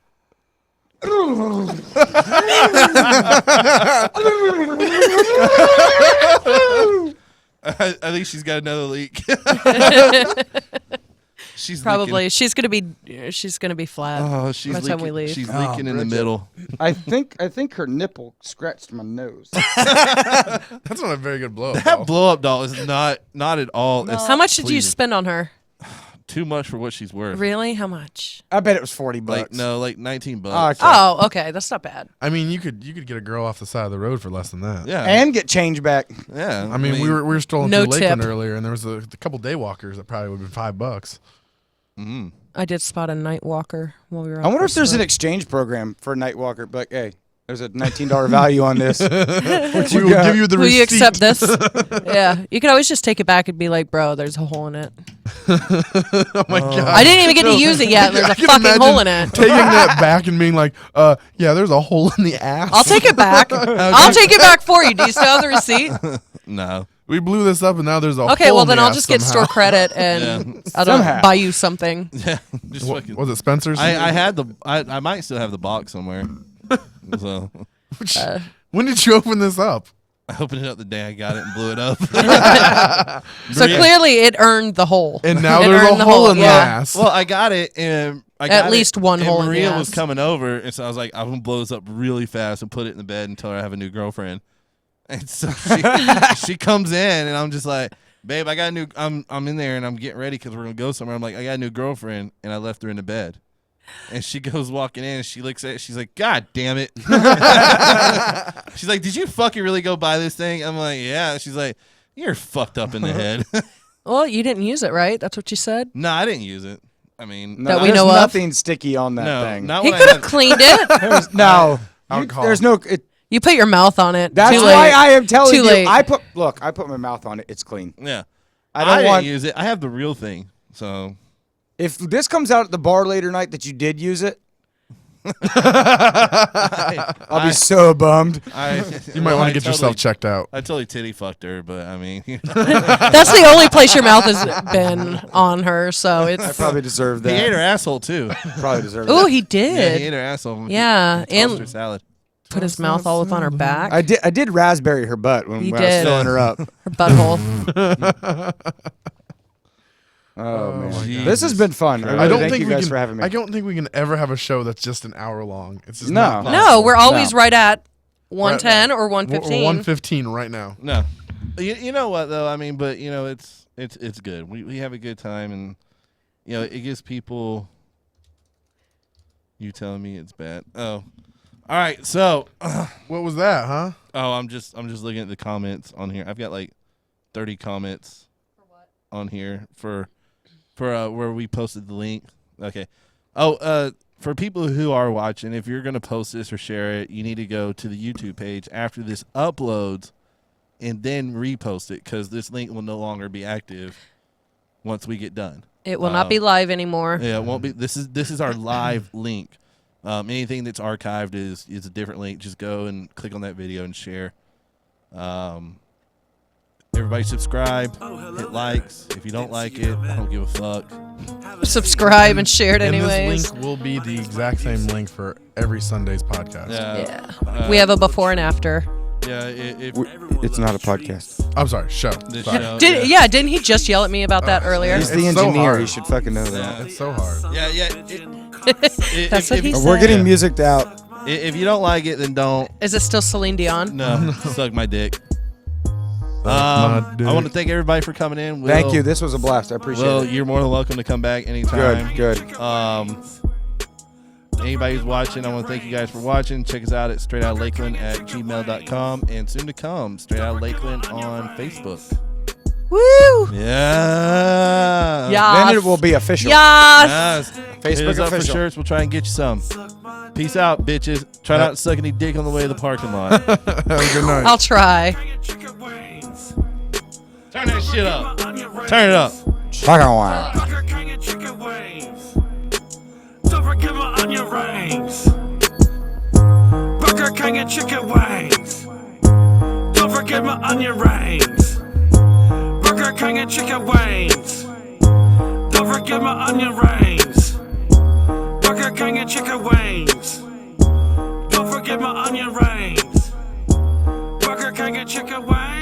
I think she's got another leak. She's Probably. leaking. She's gonna be flat. Oh, she's by the time we leaking. leave. She's leaking in the Bridget. middle. I think her nipple scratched my nose. That's not a very good blow. That blow up doll is not at all. as How much did you pleasing. spend on her? Too much for what she's worth. Really? How much? I bet it was $40. Like like $19. Okay. Oh, okay. That's not bad. I mean, you could get a girl off the side of the road for less than that. Yeah. And get change back. yeah. I mean, we were strolling No through Lakeland tip. earlier, and there was a couple day walkers that probably would have been $5. I did spot a night walker while we were. I wonder if there's an exchange program for a night walker. But hey, there's a $19 value on this. We will give you the Will receipt. you accept this? Yeah, you could always just take it back and be like, "Bro, there's a hole in it." Oh my god! I didn't even get to use it yet. There's I a can fucking imagine hole in it. Taking that back and being like, yeah, there's a hole in the ass. I'll take it back. I'll take it back for you. Do you still have the receipt? No. We blew this up, and now there's a Okay, hole well in then the I'll ass just get somehow. store credit and I don't know, Somehow. buy you something. Yeah. Just What, fucking. was it Spencer's? I had the. I might still have the box somewhere. So When did you open this up? I opened it up the day I got it and blew it up. So clearly it earned the hole. And now It there's a earned the hole in the yeah. ass. Well, I got it, and I At got least it, one and hole in the Maria was ass. coming over, and so I was like, I'm gonna blow this up really fast and put it in the bed and tell her I have a new girlfriend. And so she comes in, and I'm just like, babe, I got a new. I'm in there, and I'm getting ready because we're gonna go somewhere. I'm like, I got a new girlfriend, and I left her in the bed. And she goes walking in, and she looks at it. She's like, God damn it. She's like, did you fucking really go buy this thing? I'm like, yeah. She's like, you're fucked up in the head. Well, you didn't use it, right? That's what you said. No, I didn't use it. I mean, No, That we there's know of? nothing sticky on that no, thing. not He when could I have had. cleaned it. There's, no. Alcohol. There's no. You put your mouth on it. That's Too why late. I am telling Too you. late. I put my mouth on it. It's clean. Yeah, I don't didn't want. use it. I have the real thing. So If this comes out at the bar later night that you did use it, I'll be so bummed. You might want to get yourself checked out. I totally titty fucked her, but I mean, That's the only place your mouth has been on her, so I it's. probably deserve he ate that. her asshole too. Probably deserve Oh, that. he Yeah, did. he ate her asshole. Yeah, He tossed her and salad. put his mouth all up on her back, I did raspberry her butt when You I was did. filling her up. her butthole. Oh man, Jesus this has been fun. Christ. I don't thank think you we guys can. for having me. I don't think we can ever have a show that's just an hour long. It's just No. not No, No, possible. we're always right at We're at 110 or We're 115. 1:15 right now. No, you know what though? I mean, but you know, it's good. We have a good time, and you know, it gives people. You telling me it's bad? Oh, all right. So, What was that, huh? I'm just looking at the comments on here. I've got like 30 comments on here for where we posted the link. Okay. Oh, for people who are watching, if you're gonna post this or share it, you need to go to the YouTube page after this uploads, and then repost it because this link will no longer be active once we get done. It will not be live anymore. Yeah, it won't be. This is our live link. Anything that's archived is a different link. Just go and click on that video and share. Everybody subscribe, hit likes. If you don't like it, I don't give a fuck. Subscribe and share it And anyways. this link will be the exact same link for every Sunday's podcast. Yeah. We have a before and after. Yeah, if It's not a podcast. I'm sorry, show. this Sorry. show, Didn't he just yell at me about that earlier? He's the It's so engineer. hard. He should fucking know that. It's so hard. yeah. That's what he said. We're getting musiced out. If you don't like it, then don't. Is it still Celine Dion? No, suck my dick. my I dick. want to thank everybody for coming in. Will, Thank you. This was a blast. I appreciate Will, it. you're more than welcome to come back anytime. Good. Anybody who's watching, I want to thank you guys for watching. Check us out at straightoutlakeland@gmail.com and soon to come, Straight Out Lakeland on Facebook. Woo! Yeah. Yeah. Then it will be official. Yes. Yes. Facebook Hit us up for official. shirts. We'll try and get you some. Peace out, bitches. Try not to suck any dick on the way to the parking lot. Have a good night. I'll try. Chicken wings. Turn that shit up. Turn it up. Fucking wow. Burger King and chicken wings. Don't forget my onion rings. Burger King and chicken wings. Don't forget my onion rings. Burger King and chicken wings. Don't forget my onion rings. Burger King and chicken wings. Don't forget my onion rings. Burger King and chicken wings.